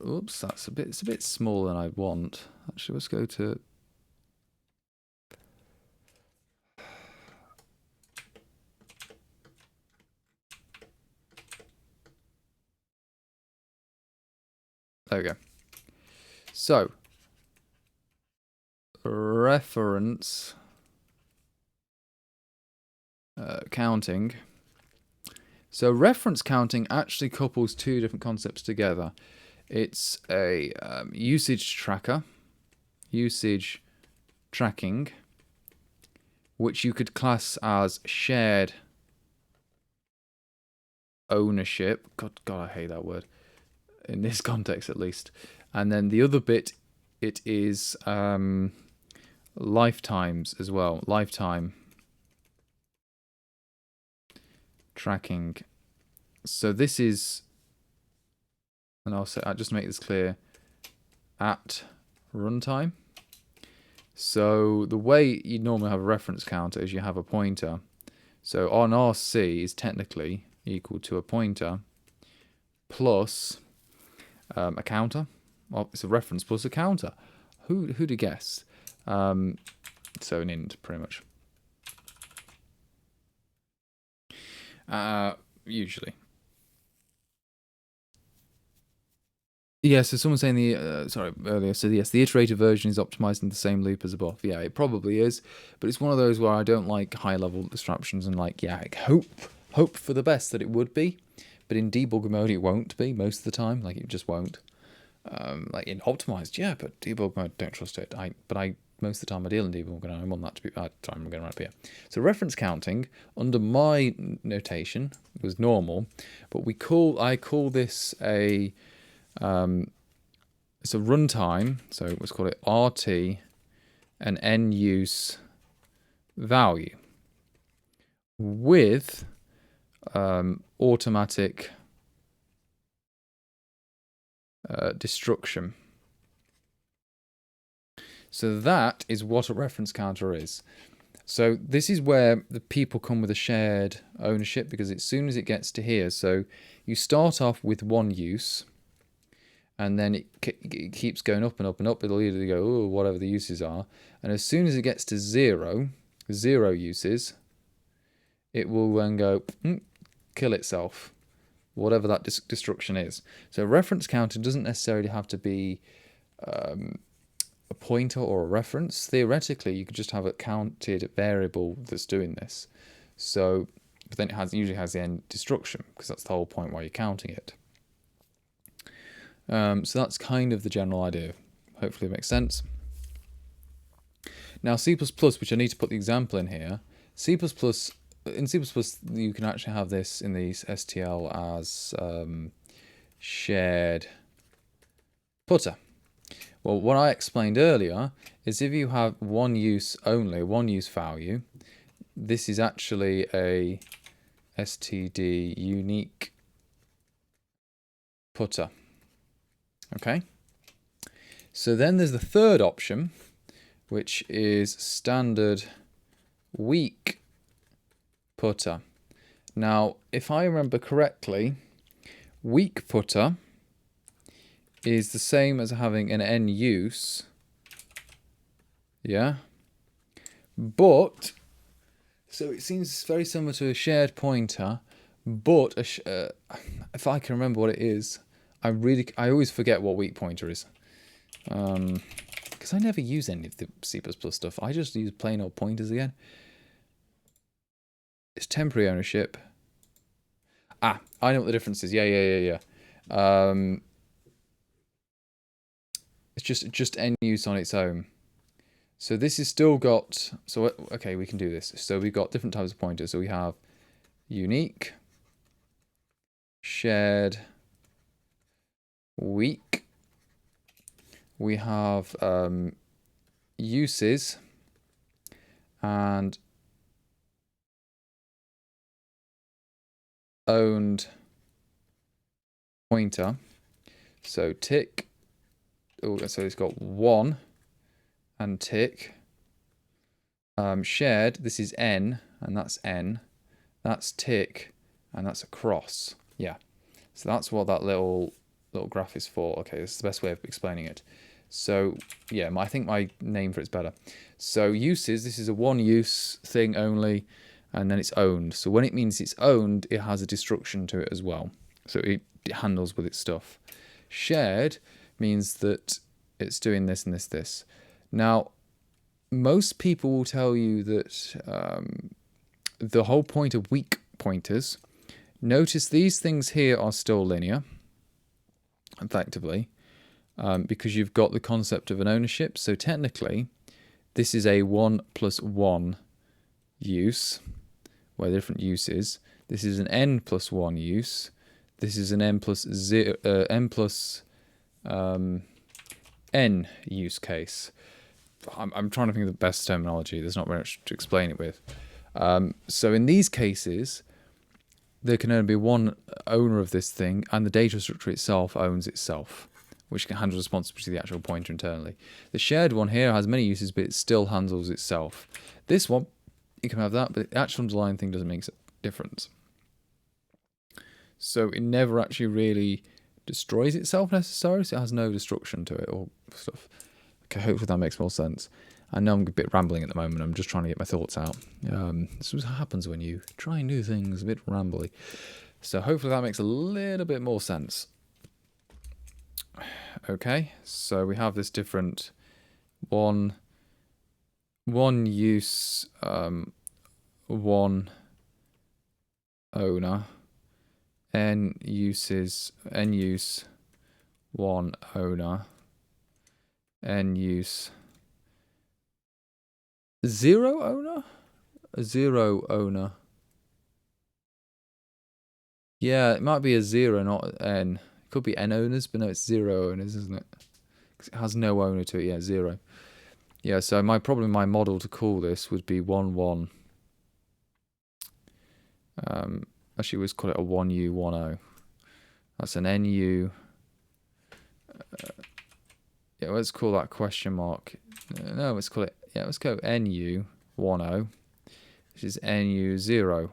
Oops, it's a bit smaller than I want. Actually, let's go to... There we go. So, reference counting. So reference counting actually couples two different concepts together. It's a usage tracker, usage tracking, which you could class as shared ownership. God, I hate that word. In this context, at least. And then the other bit, it is lifetimes as well. Lifetime tracking. So this is, and I'll say, just to make this clear, at runtime. So the way you normally have a reference counter is you have a pointer. So on RC is technically equal to a pointer plus a counter. Well, it's a reference plus a counter. Who'd have guessed? So an int, pretty much. Usually. Yeah, so someone's saying earlier, so yes, the iterative version is optimized in the same loop as above. Yeah, it probably is, but it's one of those where I don't like high-level abstractions and like, yeah, I hope for the best that it would be, but in debug mode it won't be most of the time, like it just won't. Like in optimized, yeah, but debug mode, don't trust it. Most of the time I deal in debug and I want that to be, I'm going around here. So reference counting, under my notation, was normal, but I call this a, it's a runtime, so let's call it RT and end use value with automatic destruction. So that is what a reference counter is. So this is where the people come with a shared ownership, because as soon as it gets to here, so you start off with one use, and then it keeps going up and up and up. It'll either go, oh, whatever the uses are, and as soon as it gets to zero uses, it will then go kill itself, whatever that destruction is. So reference counter doesn't necessarily have to be a pointer or a reference, theoretically you could just have a counted variable that's doing this. So, but then it usually has the end destruction, because that's the whole point why you're counting it. So that's kind of the general idea. Hopefully it makes sense. Now C++, which I need to put the example in here, in C++ you can actually have this in the STL as shared putter. Well, what I explained earlier is if you have one use only, one use value, this is actually a std unique putter. Okay? So then there's the third option, which is standard weak putter. Now, if I remember correctly, weak putter is the same as having an n use, yeah? But, so it seems very similar to a shared pointer, but if I can remember what it is, I always forget what weak pointer is. Because I never use any of the C++ stuff. I just use plain old pointers again. It's temporary ownership. Ah, I know what the difference is. Yeah. It's just n use on its own. So this is still got, so okay, we can do this. So we've got different types of pointers. So we have unique, shared, weak. We have uses and owned pointer. So tick. Oh, so it's got one and tick. Shared, this is n, and that's n. That's tick, and that's a cross. Yeah. So that's what that little graph is for. Okay, this is the best way of explaining it. So yeah, I think my name for it's better. So uses, this is a one use thing only, and then it's owned. So when it means it's owned, it has a destruction to it as well. So it handles with its stuff. Shared means that it's doing this and this. Now, most people will tell you that the whole point of weak pointers, notice these things here are still linear, effectively, because you've got the concept of an ownership. So technically, this is a 1 plus 1 use, where different uses. This is an n plus 1 use. This is an n plus n use case. I'm trying to think of the best terminology. There's not very much to explain it with. So in these cases, there can only be one owner of this thing, and the data structure itself owns itself, which can handle responsibility to the actual pointer internally. The shared one here has many uses, but it still handles itself. This one, you can have that, but the actual underlying thing doesn't make a difference. So it never actually really destroys itself necessarily, so it has no destruction to it or stuff. Okay, hopefully that makes more sense. I know I'm a bit rambling at the moment. I'm just trying to get my thoughts out. This is what happens when you try new things, a bit rambly. So hopefully that makes a little bit more sense. Okay, so we have this different one use, one owner, n use, one owner, n use, zero owner? A zero owner. Yeah, it might be a zero, not n. It could be n owners, but no, it's zero owners, isn't it? Because it has no owner to it. Yeah, zero. Yeah, so my model to call this would be 1, 1. Actually, let's call it a 1u, 1o. That's an nu. Yeah, let's call that question mark. No, let's call it, yeah, let's go nu, 1o, which is nu, 0,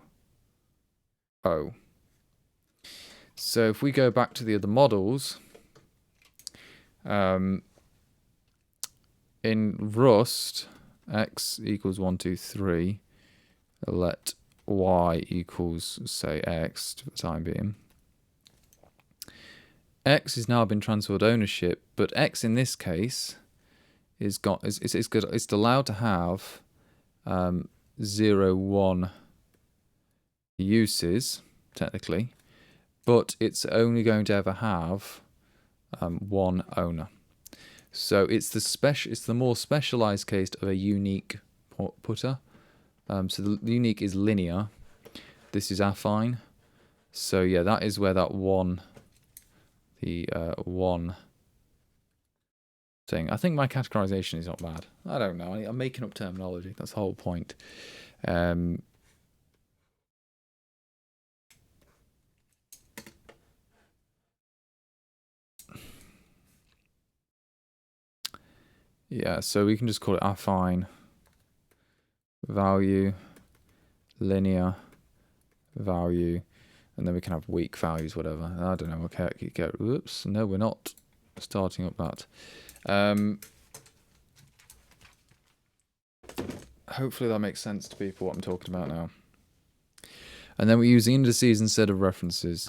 o. So if we go back to the other models, in Rust, x equals 1, 2, 3, let y equals, say, x for the time being. X has now been transferred ownership, but x in this case it's allowed to have 0, 1 uses technically, but it's only going to ever have one owner. So it's the more specialized case of a unique putter. So the unique is linear. This is affine. So yeah, that is where that one thing. I think my categorization is not bad. I don't know. I'm making up terminology. That's the whole point. Yeah, so we can just call it affine value, linear value, and then we can have weak values, whatever. I don't know. Okay, whoops. No, we're not starting up that. Hopefully that makes sense to people what I'm talking about now. And then we're using indices instead of references.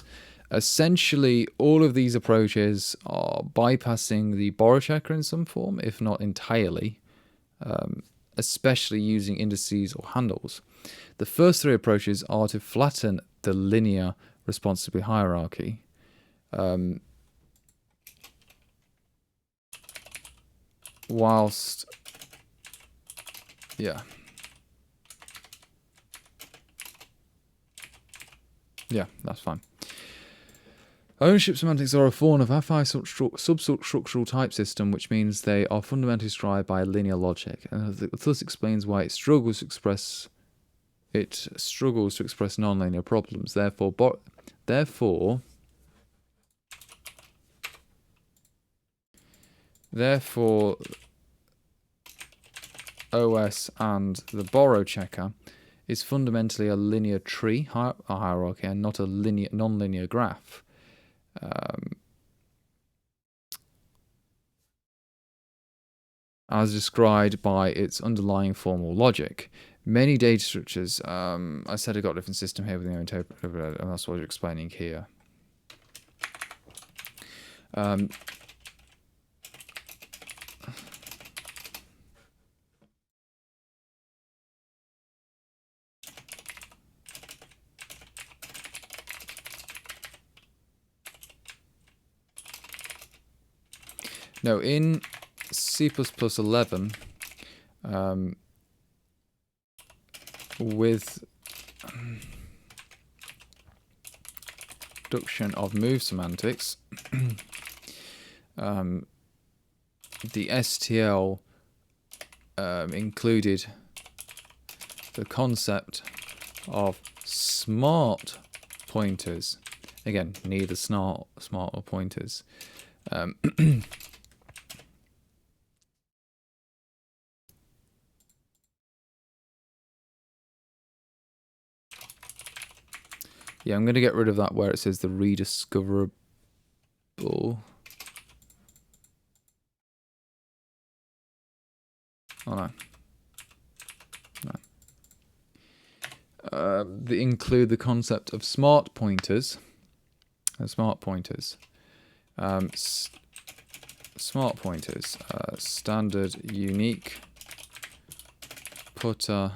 Essentially, all of these approaches are bypassing the borrow checker in some form, if not entirely, especially using indices or handles. The first three approaches are to flatten the linear responsibility hierarchy. Whilst, yeah, that's fine. Ownership semantics are a form of affine substructural type system, which means they are fundamentally described by linear logic, and thus explains why it struggles to express nonlinear problems. Therefore, OS and the borrow checker is fundamentally a linear tree hierarchy and not a non-linear graph. As described by its underlying formal logic. Many data structures, I said I got a different system here with the interpreter, and that's what you're explaining here. No, in C++11, with reduction of move semantics, the STL included the concept of smart pointers. Again, neither smart or pointers. Yeah, I'm going to get rid of that where it says the rediscoverable. Oh no. They include the concept of smart pointers. Smart pointers, standard unique putter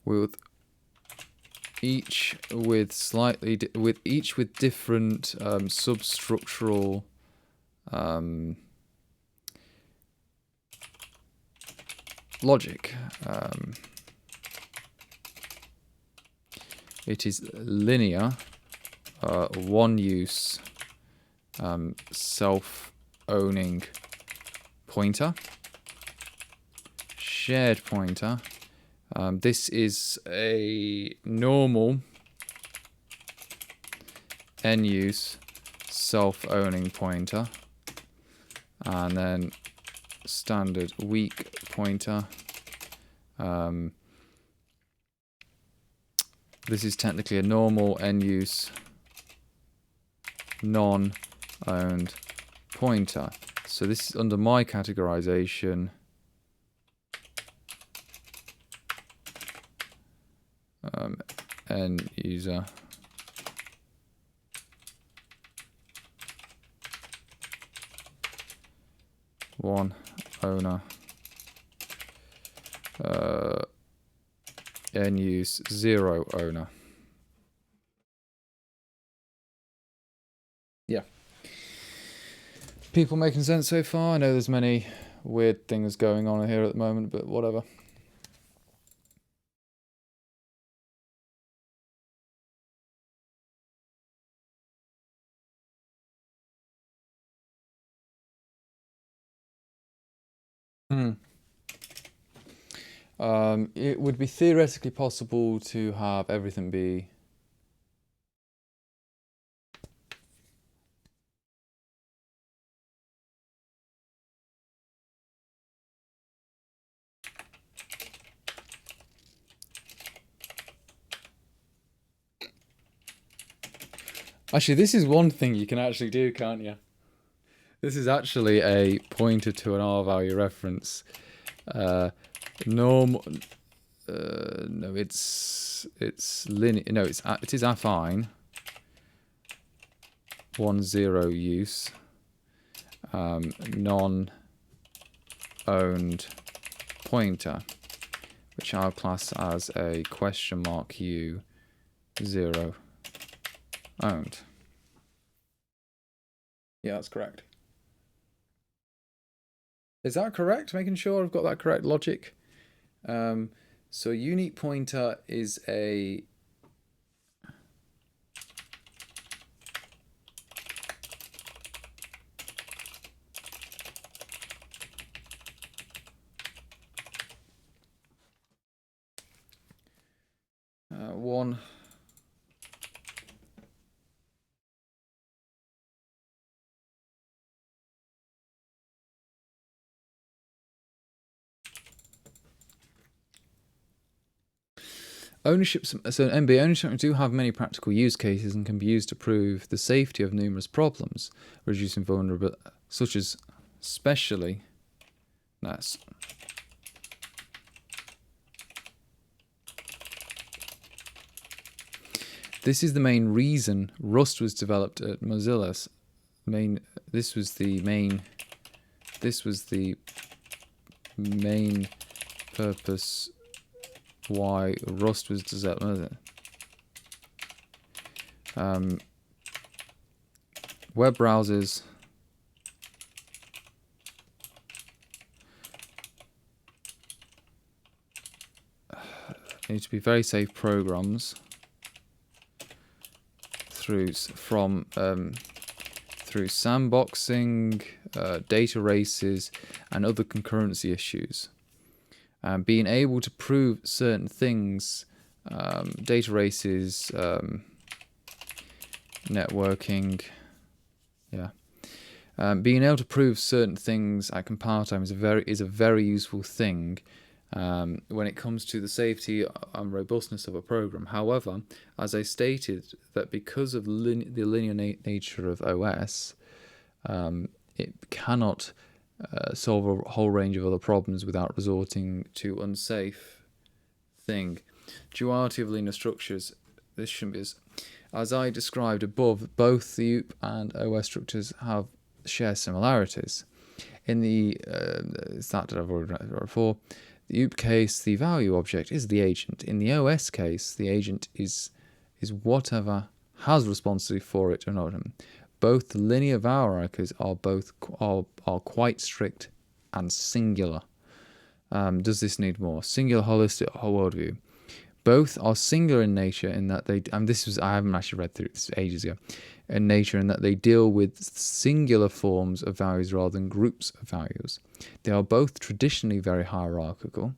with each with different substructural logic. It is linear, one use, self-owning pointer, shared pointer. This is a normal n-use self-owning pointer, and then standard weak pointer. This is technically a normal n-use non-owned pointer. So this is under my categorization. N user 1 owner, in use 0 owner. Yeah. People making sense so far? I know there's many weird things going on here at the moment, but whatever. It would be theoretically possible to have everything be actually, this is one thing you can actually do, can't you? This is actually a pointer to an R value reference. No, it's linear. No, it is affine. 1 0 use. Non-owned pointer, which I'll class as a question mark U 0 owned. Yeah, that's correct. Is that correct? Making sure I've got that correct logic. So unique pointer is a one. Ownership, so MB ownership do have many practical use cases and can be used to prove the safety of numerous problems, reducing vulnerability, such as especially. Nice. This is the main reason Rust was developed at Mozilla's This was the main purpose why Rust was developed. Web browsers need to be very safe programs through sandboxing, data races, and other concurrency issues. Being able to prove certain things, data races, networking, being able to prove certain things at compile time is a very useful thing when it comes to the safety and robustness of a program. However, as I stated, that because of the linear nature of OS, it cannot solve a whole range of other problems without resorting to unsafe thing. Duality of linear structures. This shouldn't be as I described above. Both the OOP and OS structures share similarities. In the that I've already read before. The OOP case, the value object is the agent. In the OS case, the agent is whatever has responsibility for it or not. Both the linear hierarchies are quite strict and singular. Does this need more? Singular holistic worldview. Both are singular in nature in that they, and I haven't actually read through this ages ago, in nature in that they deal with singular forms of values rather than groups of values. They are both traditionally very hierarchical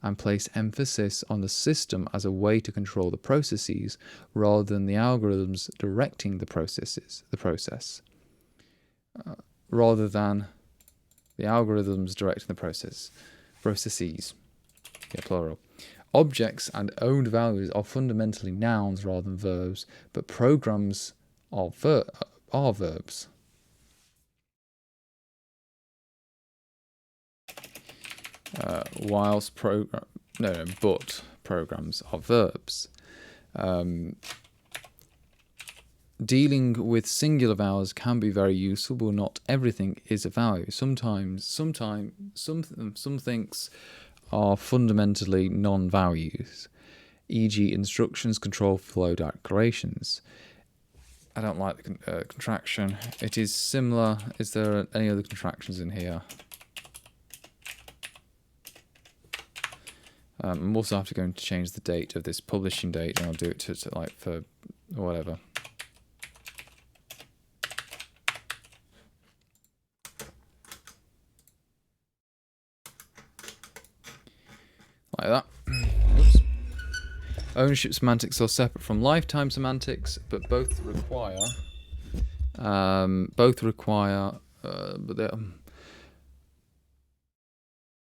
and place emphasis on the system as a way to control the processes rather than the algorithms directing the process. Rather than the algorithms directing the processes. Yeah, plural. Objects and owned values are fundamentally nouns rather than verbs, but programs are verbs. But programs are verbs. dealing with singular values can be very useful, but not everything is a value. Sometimes some things are fundamentally non-values, e.g. instructions, control flow declarations. I don't like the contraction. It is similar. Is there any other contractions in here? I'm also have to go and change the date of this publishing date, and I'll do it to like for whatever. Like that. Oops. Ownership semantics are separate from lifetime semantics, but both require.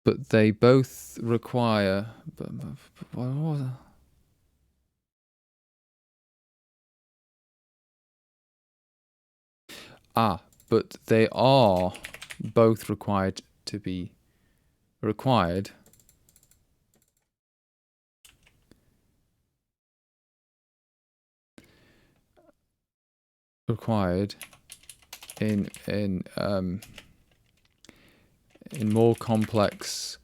But they both require. But what was it? But they are both required to be required. Required in more complex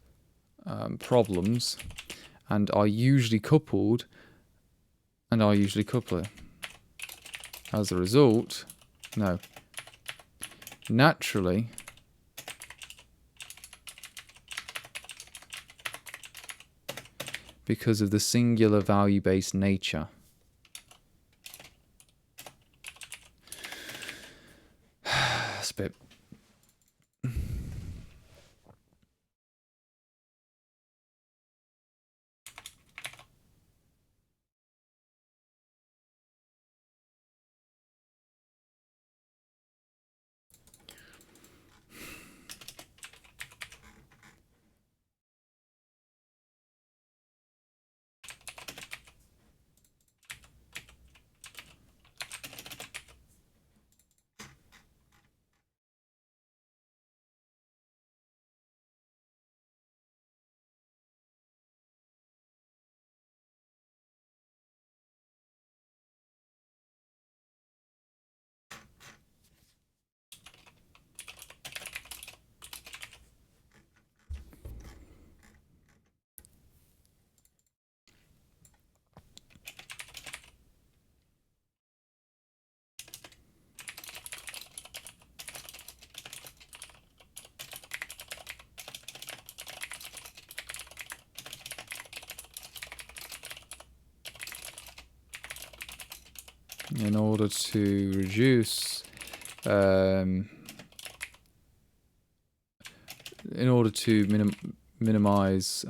problems, and are usually coupled. As a result, naturally, because of the singular value-based nature. That's a bit. In order to reduce, in order to minimize,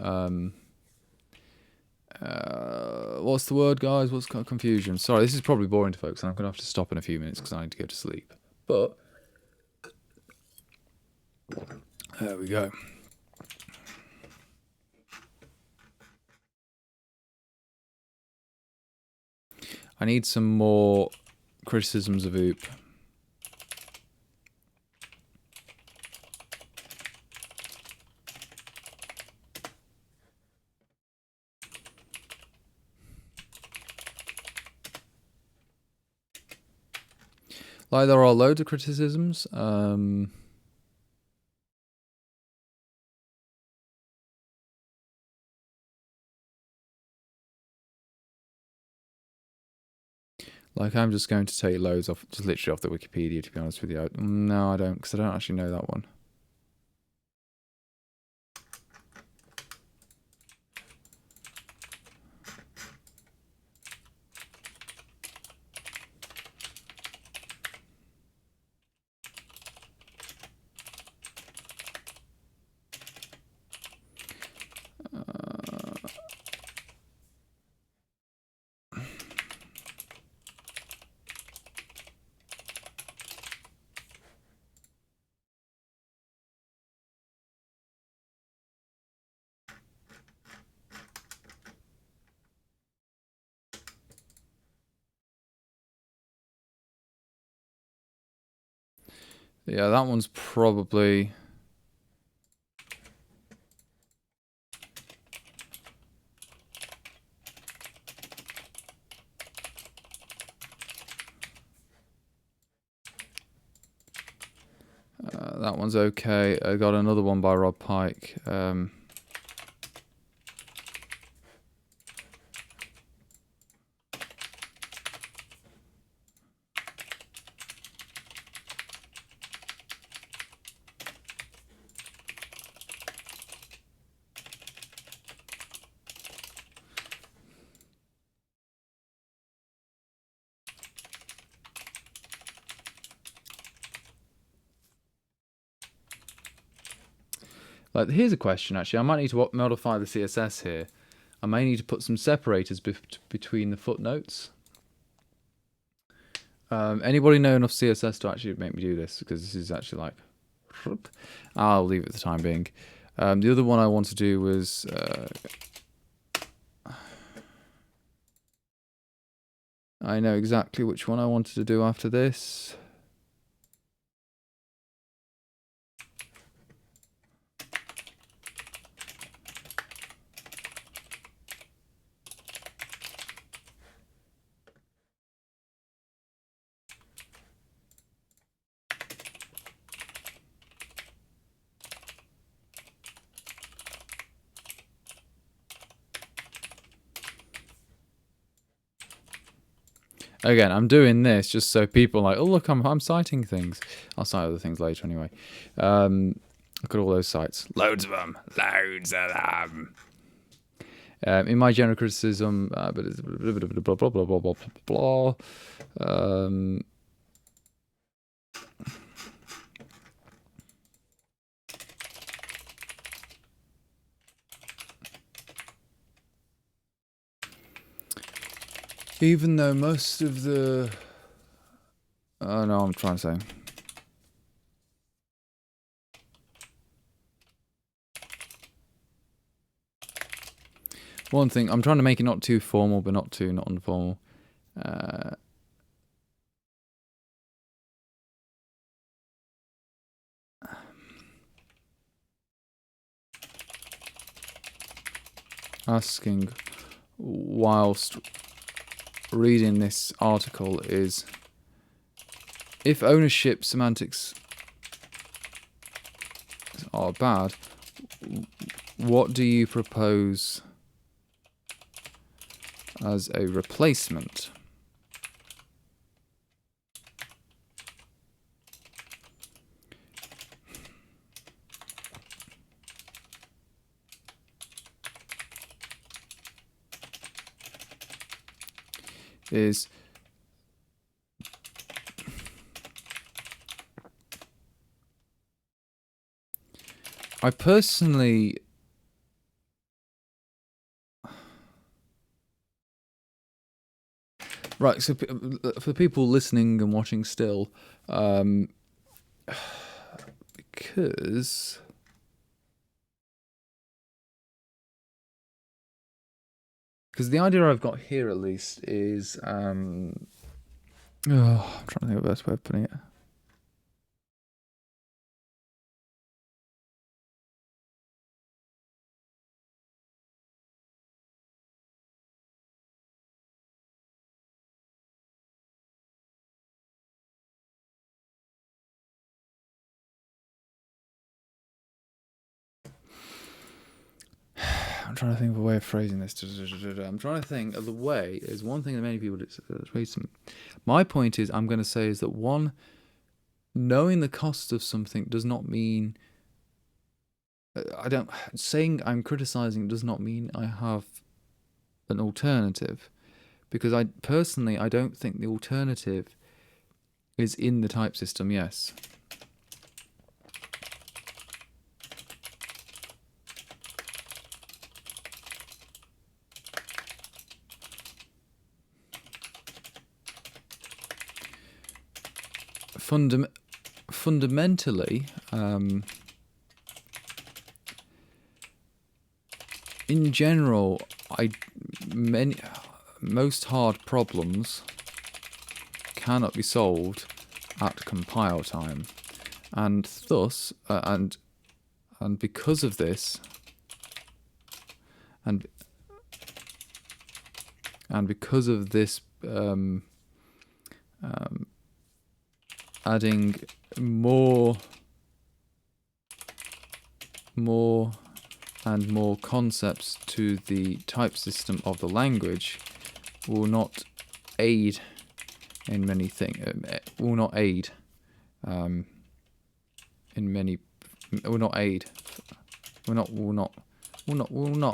what's the word, guys? What's confusion? Sorry, this is probably boring to folks, and I'm going to have to stop in a few minutes because I need to go to sleep. But there we go. I need some more criticisms of OOP. Like, there are loads of criticisms. Like, I'm just going to take loads off, just literally off the Wikipedia, to be honest with you. No, I don't, because I don't actually know that one. Yeah, that one's probably... That one's okay. I got another one by Rob Pike. Like, here's a question, actually. I might need to modify the CSS here. I may need to put some separators between the footnotes. Anybody know enough CSS to actually make me do this? Because this is actually like... I'll leave it for the time being. The other one I want to do was... I know exactly which one I wanted to do after this. Again, I'm doing this just so people are like, oh look, I'm citing things. I'll cite other things later anyway. Look at all those sites. Loads of them. Loads of them. In my general criticism, but it's blah blah blah blah blah blah blah blah. Even though most of the... Oh no, I'm trying to say... One thing, I'm trying to make it not too formal, but not informal. Asking whilst reading this article is, if ownership semantics are bad, what do you propose as a replacement? Is I personally right, so for people listening and watching still, because the idea I've got here, at least, is I'm trying to think of the best way of putting it. I'm trying to think of a way of phrasing this. I'm trying to think of the way. Is one thing that many people phrase them. My point is, I'm going to say is that one, knowing the cost of something does not mean. Saying I'm criticizing does not mean I have an alternative, because I don't think the alternative is in the type system. Yes. Fundamentally, in general, most hard problems cannot be solved at compile time, and thus, and because of this, and because of this, adding more more and more concepts to the type system of the language will not aid in many things. Will not aid in many. Will not aid. Will not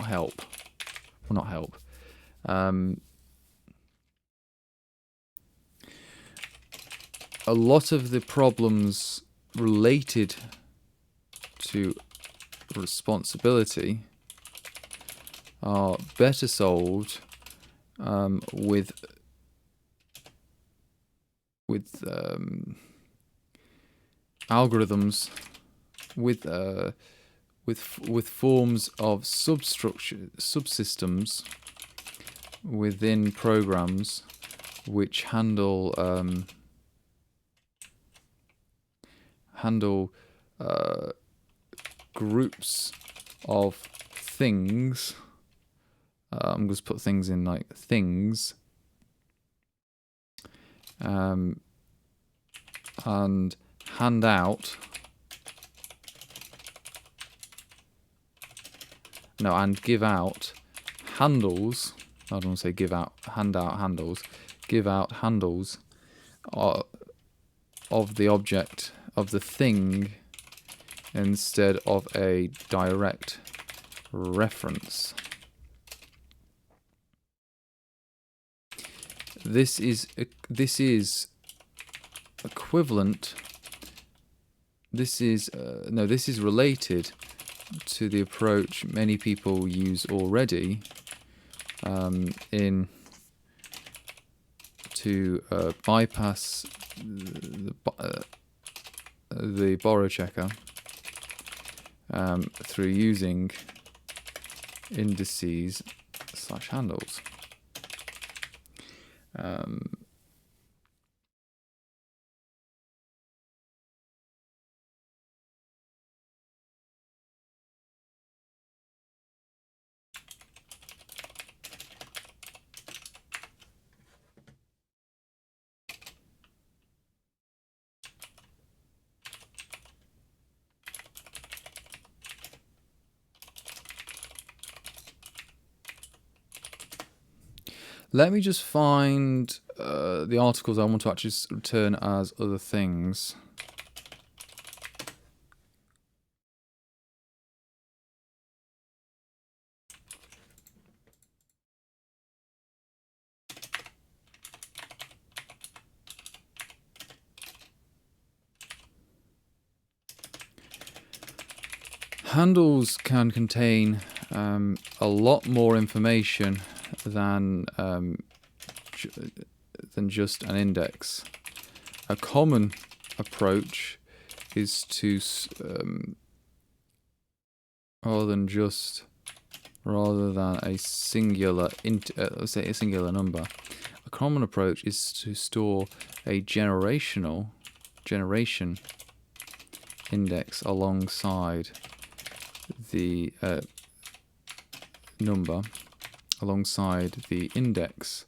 help. Will not help. A lot of the problems related to responsibility are better solved with algorithms, with forms of subsystems within programs which handle groups of things. I'm going to put things in like things, and hand out. No, and give out handles. I don't want to say give out, hand out handles. Give out handles of the object, of the thing, instead of a direct reference. This is equivalent. This is related to the approach many people use already to bypass the borrow checker through using indices / handles. Let me just find the articles I want to actually return as other things. Handles can contain a lot more information than just an index. A common approach is to rather than a singular let's say a singular number. A common approach is to store a generation index alongside the number, alongside the index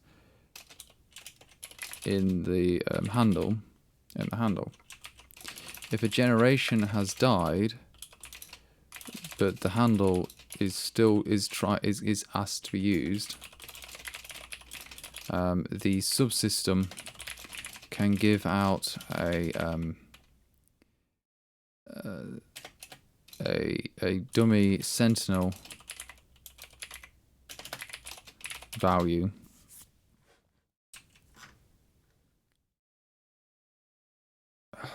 in the handle. If a generation has died, but the handle is still asked to be used, the subsystem can give out a dummy sentinel value I'm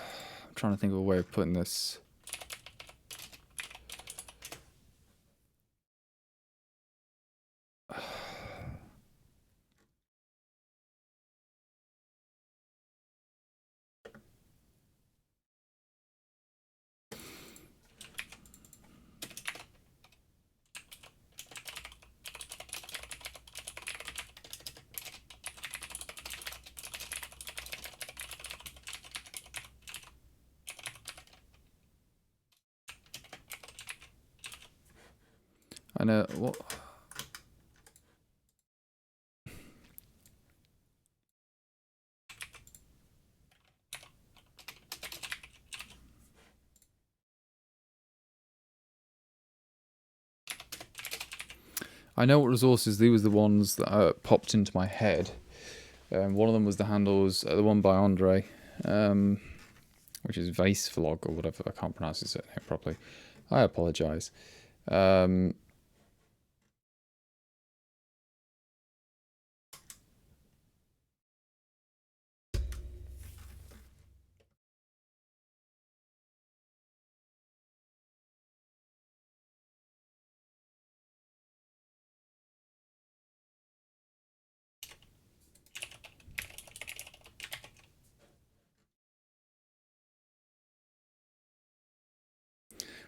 trying to think of a way of putting this. I know what. I know what resources. These were the ones that popped into my head. One of them was the handles, the one by Andre, which is Vacevlog or whatever. I can't pronounce his name properly. I apologise.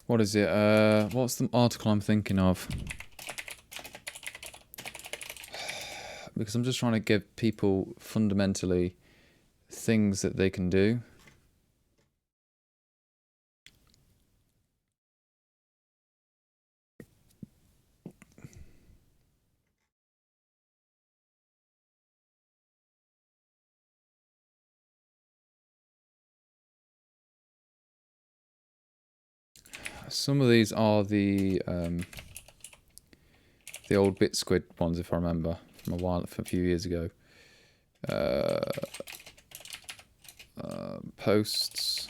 What is it? What's the article I'm thinking of? Because I'm just trying to give people fundamentally things that they can do. Some of these are the old BitSquid ones, if I remember, from a few years ago. Posts.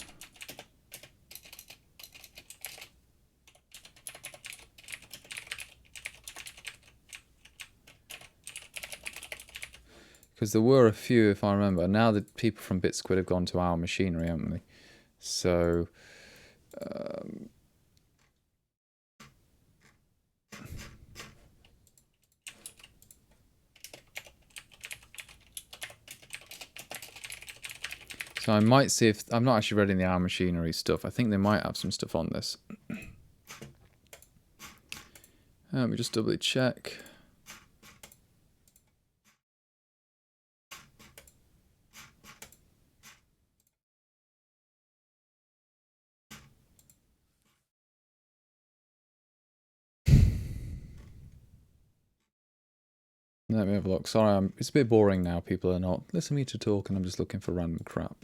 Because there were a few, if I remember. Now the people from BitSquid have gone to Our Machinery, haven't they? So... So I might see if... I'm not actually reading the Our Machinery stuff. I think they might have some stuff on this. Let me just doubly check. Let me have a look. Sorry, it's a bit boring now. People are not listening to me to talk and I'm just looking for random crap.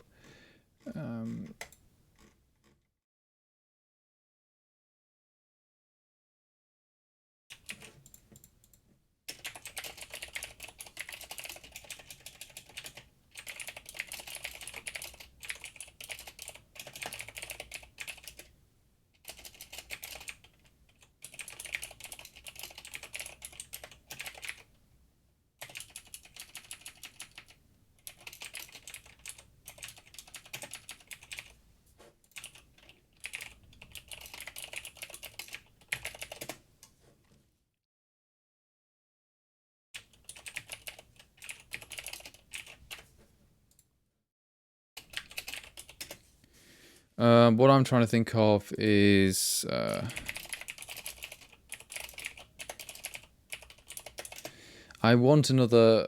What I'm trying to think of is... I want another...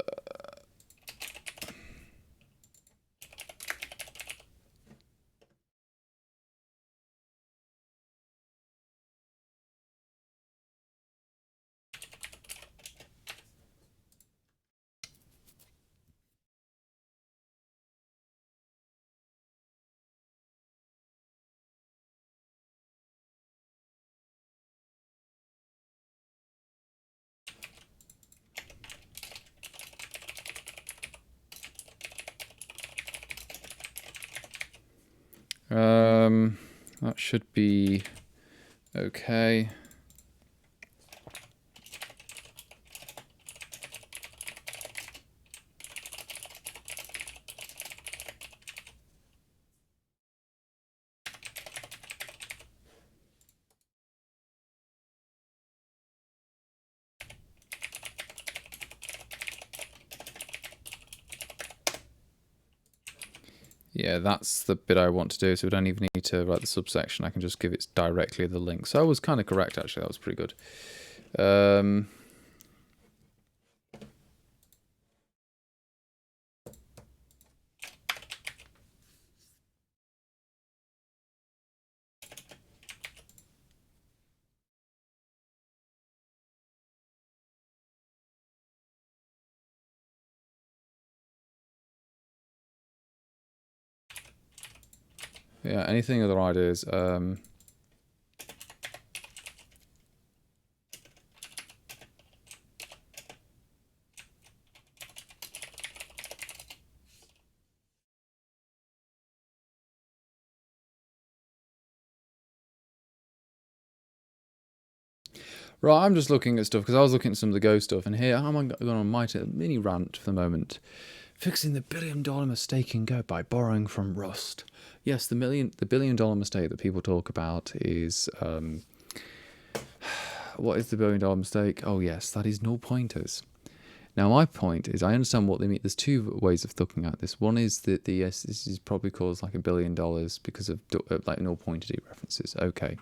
that should be okay. Yeah, that's the bit I want to do, so we don't even need to write the subsection. I can just give it directly the link. So I was kind of correct, actually. That was pretty good. Yeah, anything other ideas? Right, I'm just looking at stuff because I was looking at some of the Go stuff, and here I'm going on my mini rant for the moment. Fixing the $1 billion mistake in Go by borrowing from Rust. Yes, the $1 billion mistake that people talk about is what is the $1 billion mistake? Oh yes, that is null pointers. Now my point is, I understand what they mean. There's two ways of looking at this. One is that yes, this is probably caused like $1 billion because of like null pointer dereferences. Okay.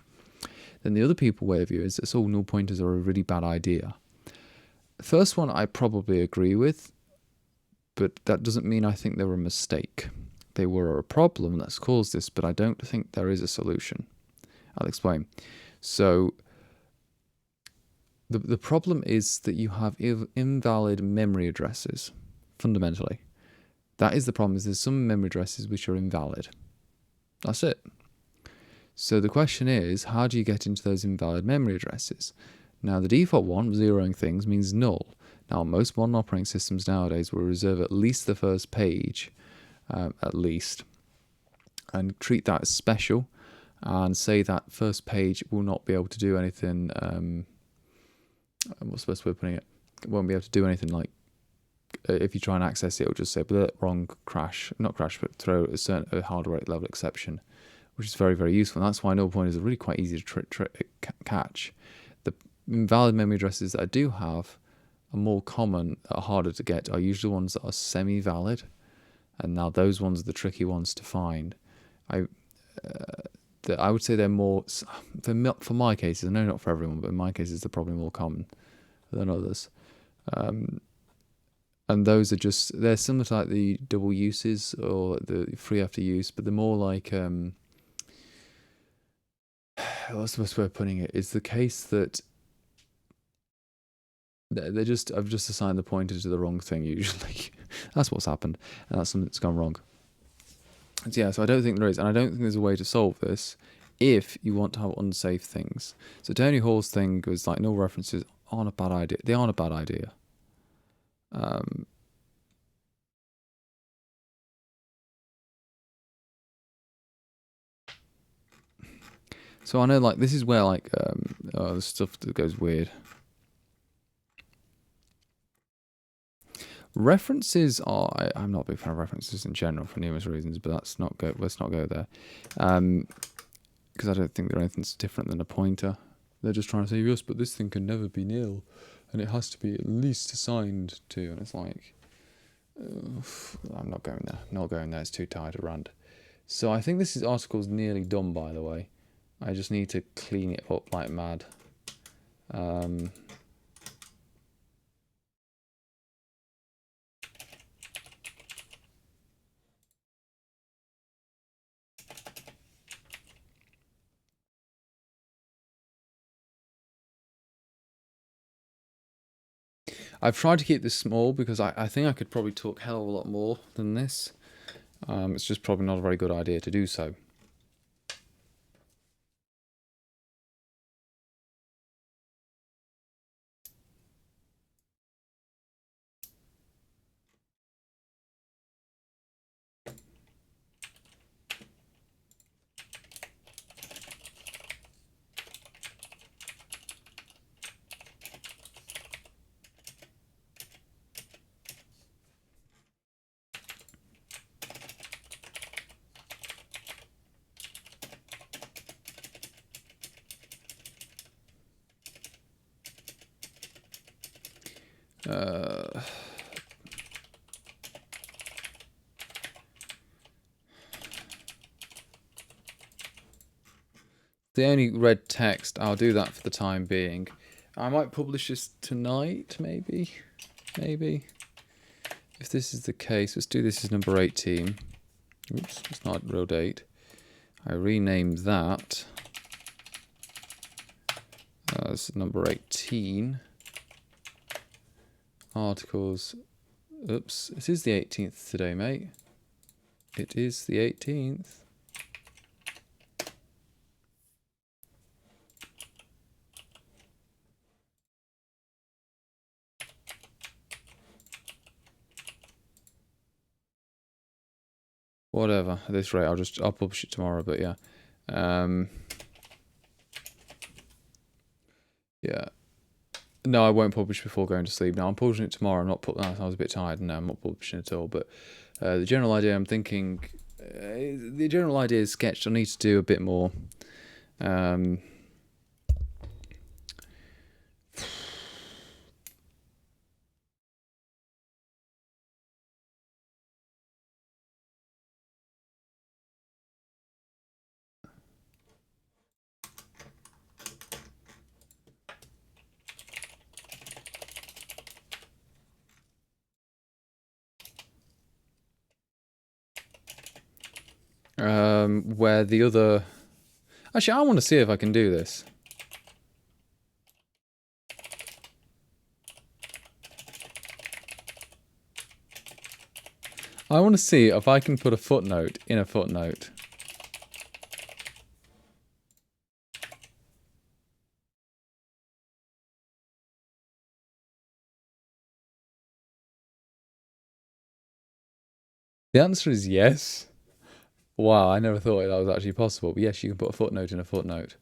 Then the other people way of view is that all null pointers are a really bad idea. The first one I probably agree with, but that doesn't mean I think they were a mistake. They were a problem that's caused this, but I don't think there is a solution. I'll explain. So the problem is that you have invalid memory addresses, fundamentally. That is the problem, is there's some memory addresses which are invalid. That's it. So the question is, how do you get into those invalid memory addresses? Now, the default one, zeroing things, means null. Now, most modern operating systems nowadays will reserve at least the first page, at least, and treat that as special, and say that first page will not be able to do anything. What's the best way of putting it? It won't be able to do anything like, if you try and access it, it'll just say, wrong, crash, not crash, but throw a hardware level exception, which is very, very useful. And that's why null pointers are really quite easy to catch. The invalid memory addresses that I do have are more common, are harder to get, are usually ones that are semi-valid. And now those ones are the tricky ones to find. I would say they're more, for my cases, I know not for everyone, but in my cases they're probably more common than others. And those are just, they're similar to like the double uses or the free after use, but they're more like, what's the best way of putting it? It's the case that I've just assigned the pointer to the wrong thing usually. That's what's happened, and that's something that's gone wrong. And yeah, so I don't think there is, and I don't think there's a way to solve this if you want to have unsafe things. So Tony Hall's thing was like null references aren't a bad idea. They aren't a bad idea. So I know like this is where like the stuff that goes weird. References are, I'm not a big fan of references in general for numerous reasons, but let's not go there. Because I don't think they're anything different than a pointer. They're just trying to say, yes, but this thing can never be nil, and it has to be at least assigned to, and it's like, I'm not going there. Not going there, it's too tired to rant. So I think this article's nearly done, by the way. I just need to clean it up like mad. I've tried to keep this small because I think I could probably talk hell of a lot more than this. It's just probably not a very good idea to do so. The only red text, I'll do that for the time being. I might publish this tonight, maybe. If this is the case, let's do this as number 18. Oops, it's not real date. I rename that as number 18. Articles. Oops, it is the 18th today, mate. It is the 18th. Whatever, at this rate, I'll publish it tomorrow, but yeah. Yeah. No, I won't publish before going to sleep. Now I'm publishing it tomorrow. I'm not. I was a bit tired. No, I'm not publishing at all. But the general idea, I'm thinking, the general idea is sketched. I need to do a bit more. Where the other. Actually, I want to see if I can do this. I want to see if I can put a footnote in a footnote. The answer is yes. Wow, I never thought that was actually possible. But yes, you can put a footnote in a footnote.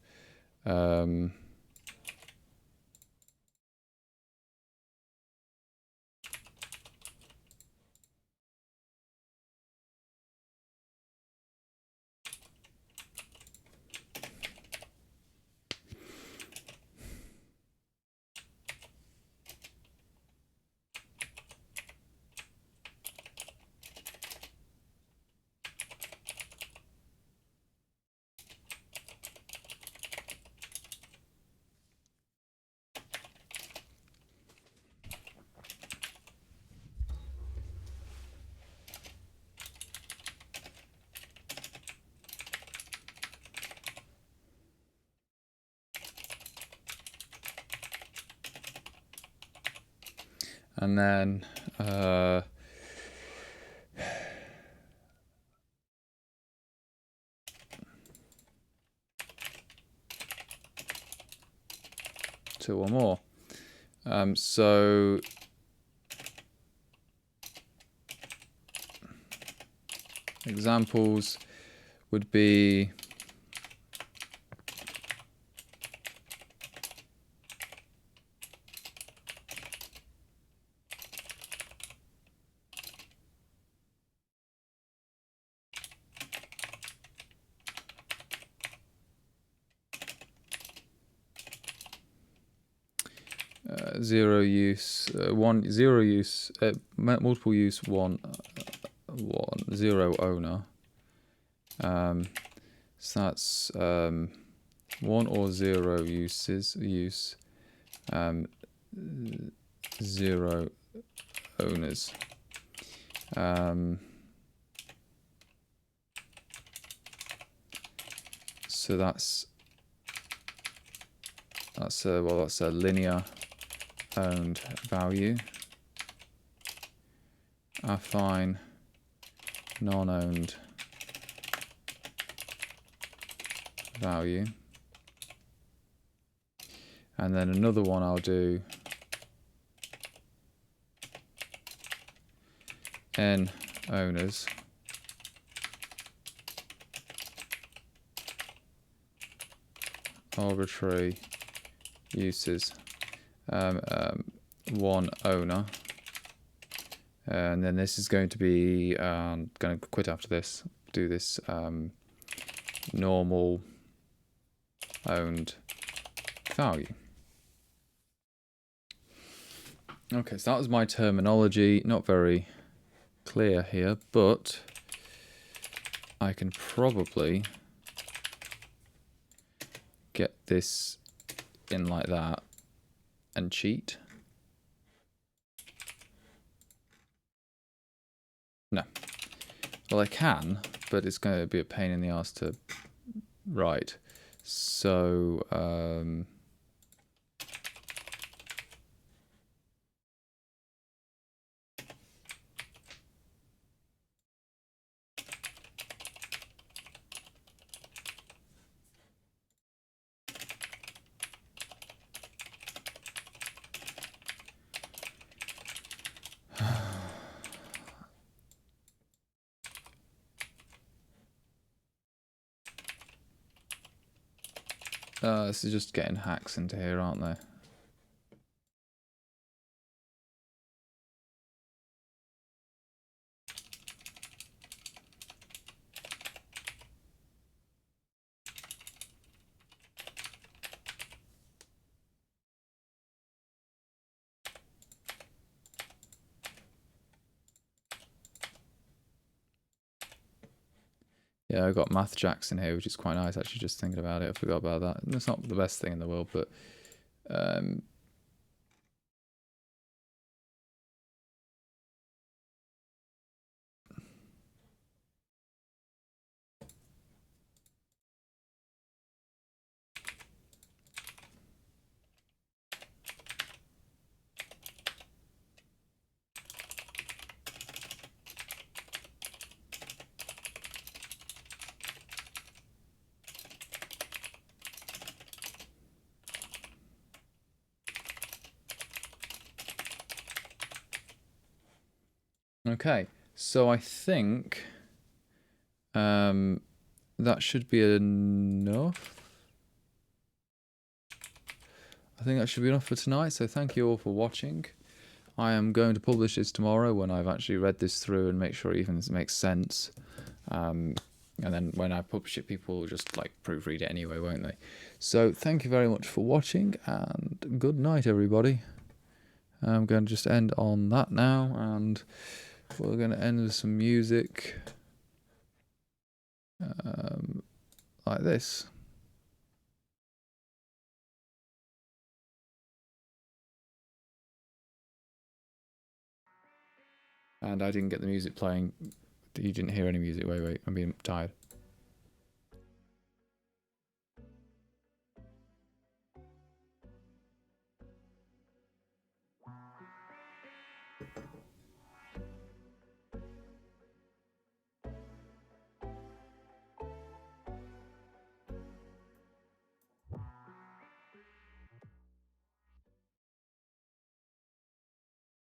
2 or more. So examples would be zero use, zero use, multiple use, one zero owner. So that's 1 or 0 use, 0 owners. So that's a linear owned value. Affine non-owned value. And then another one I'll do n owners arbitrary uses, 1 owner, and then this is going to be going to quit after this, do this normal owned value. Okay, so that was my terminology, not very clear here, but I can probably get this in like that and cheat. No. Well, I can, but it's going to be a pain in the ass to write. So, this is just getting hacks into here, aren't they? Yeah, I got Math Jackson here, which is quite nice. Actually, just thinking about it, I forgot about that. It's not the best thing in the world, but okay. So I think that should be enough. I think that should be enough for tonight. So thank you all for watching. I am going to publish this tomorrow when I've actually read this through and make sure it even makes sense. And then when I publish it, people will just like proofread it anyway, won't they? So thank you very much for watching, and good night, everybody. I'm going to just end on that now, and we're going to end with some music like this. And I didn't get the music playing. You didn't hear any music. Wait, I'm being tired.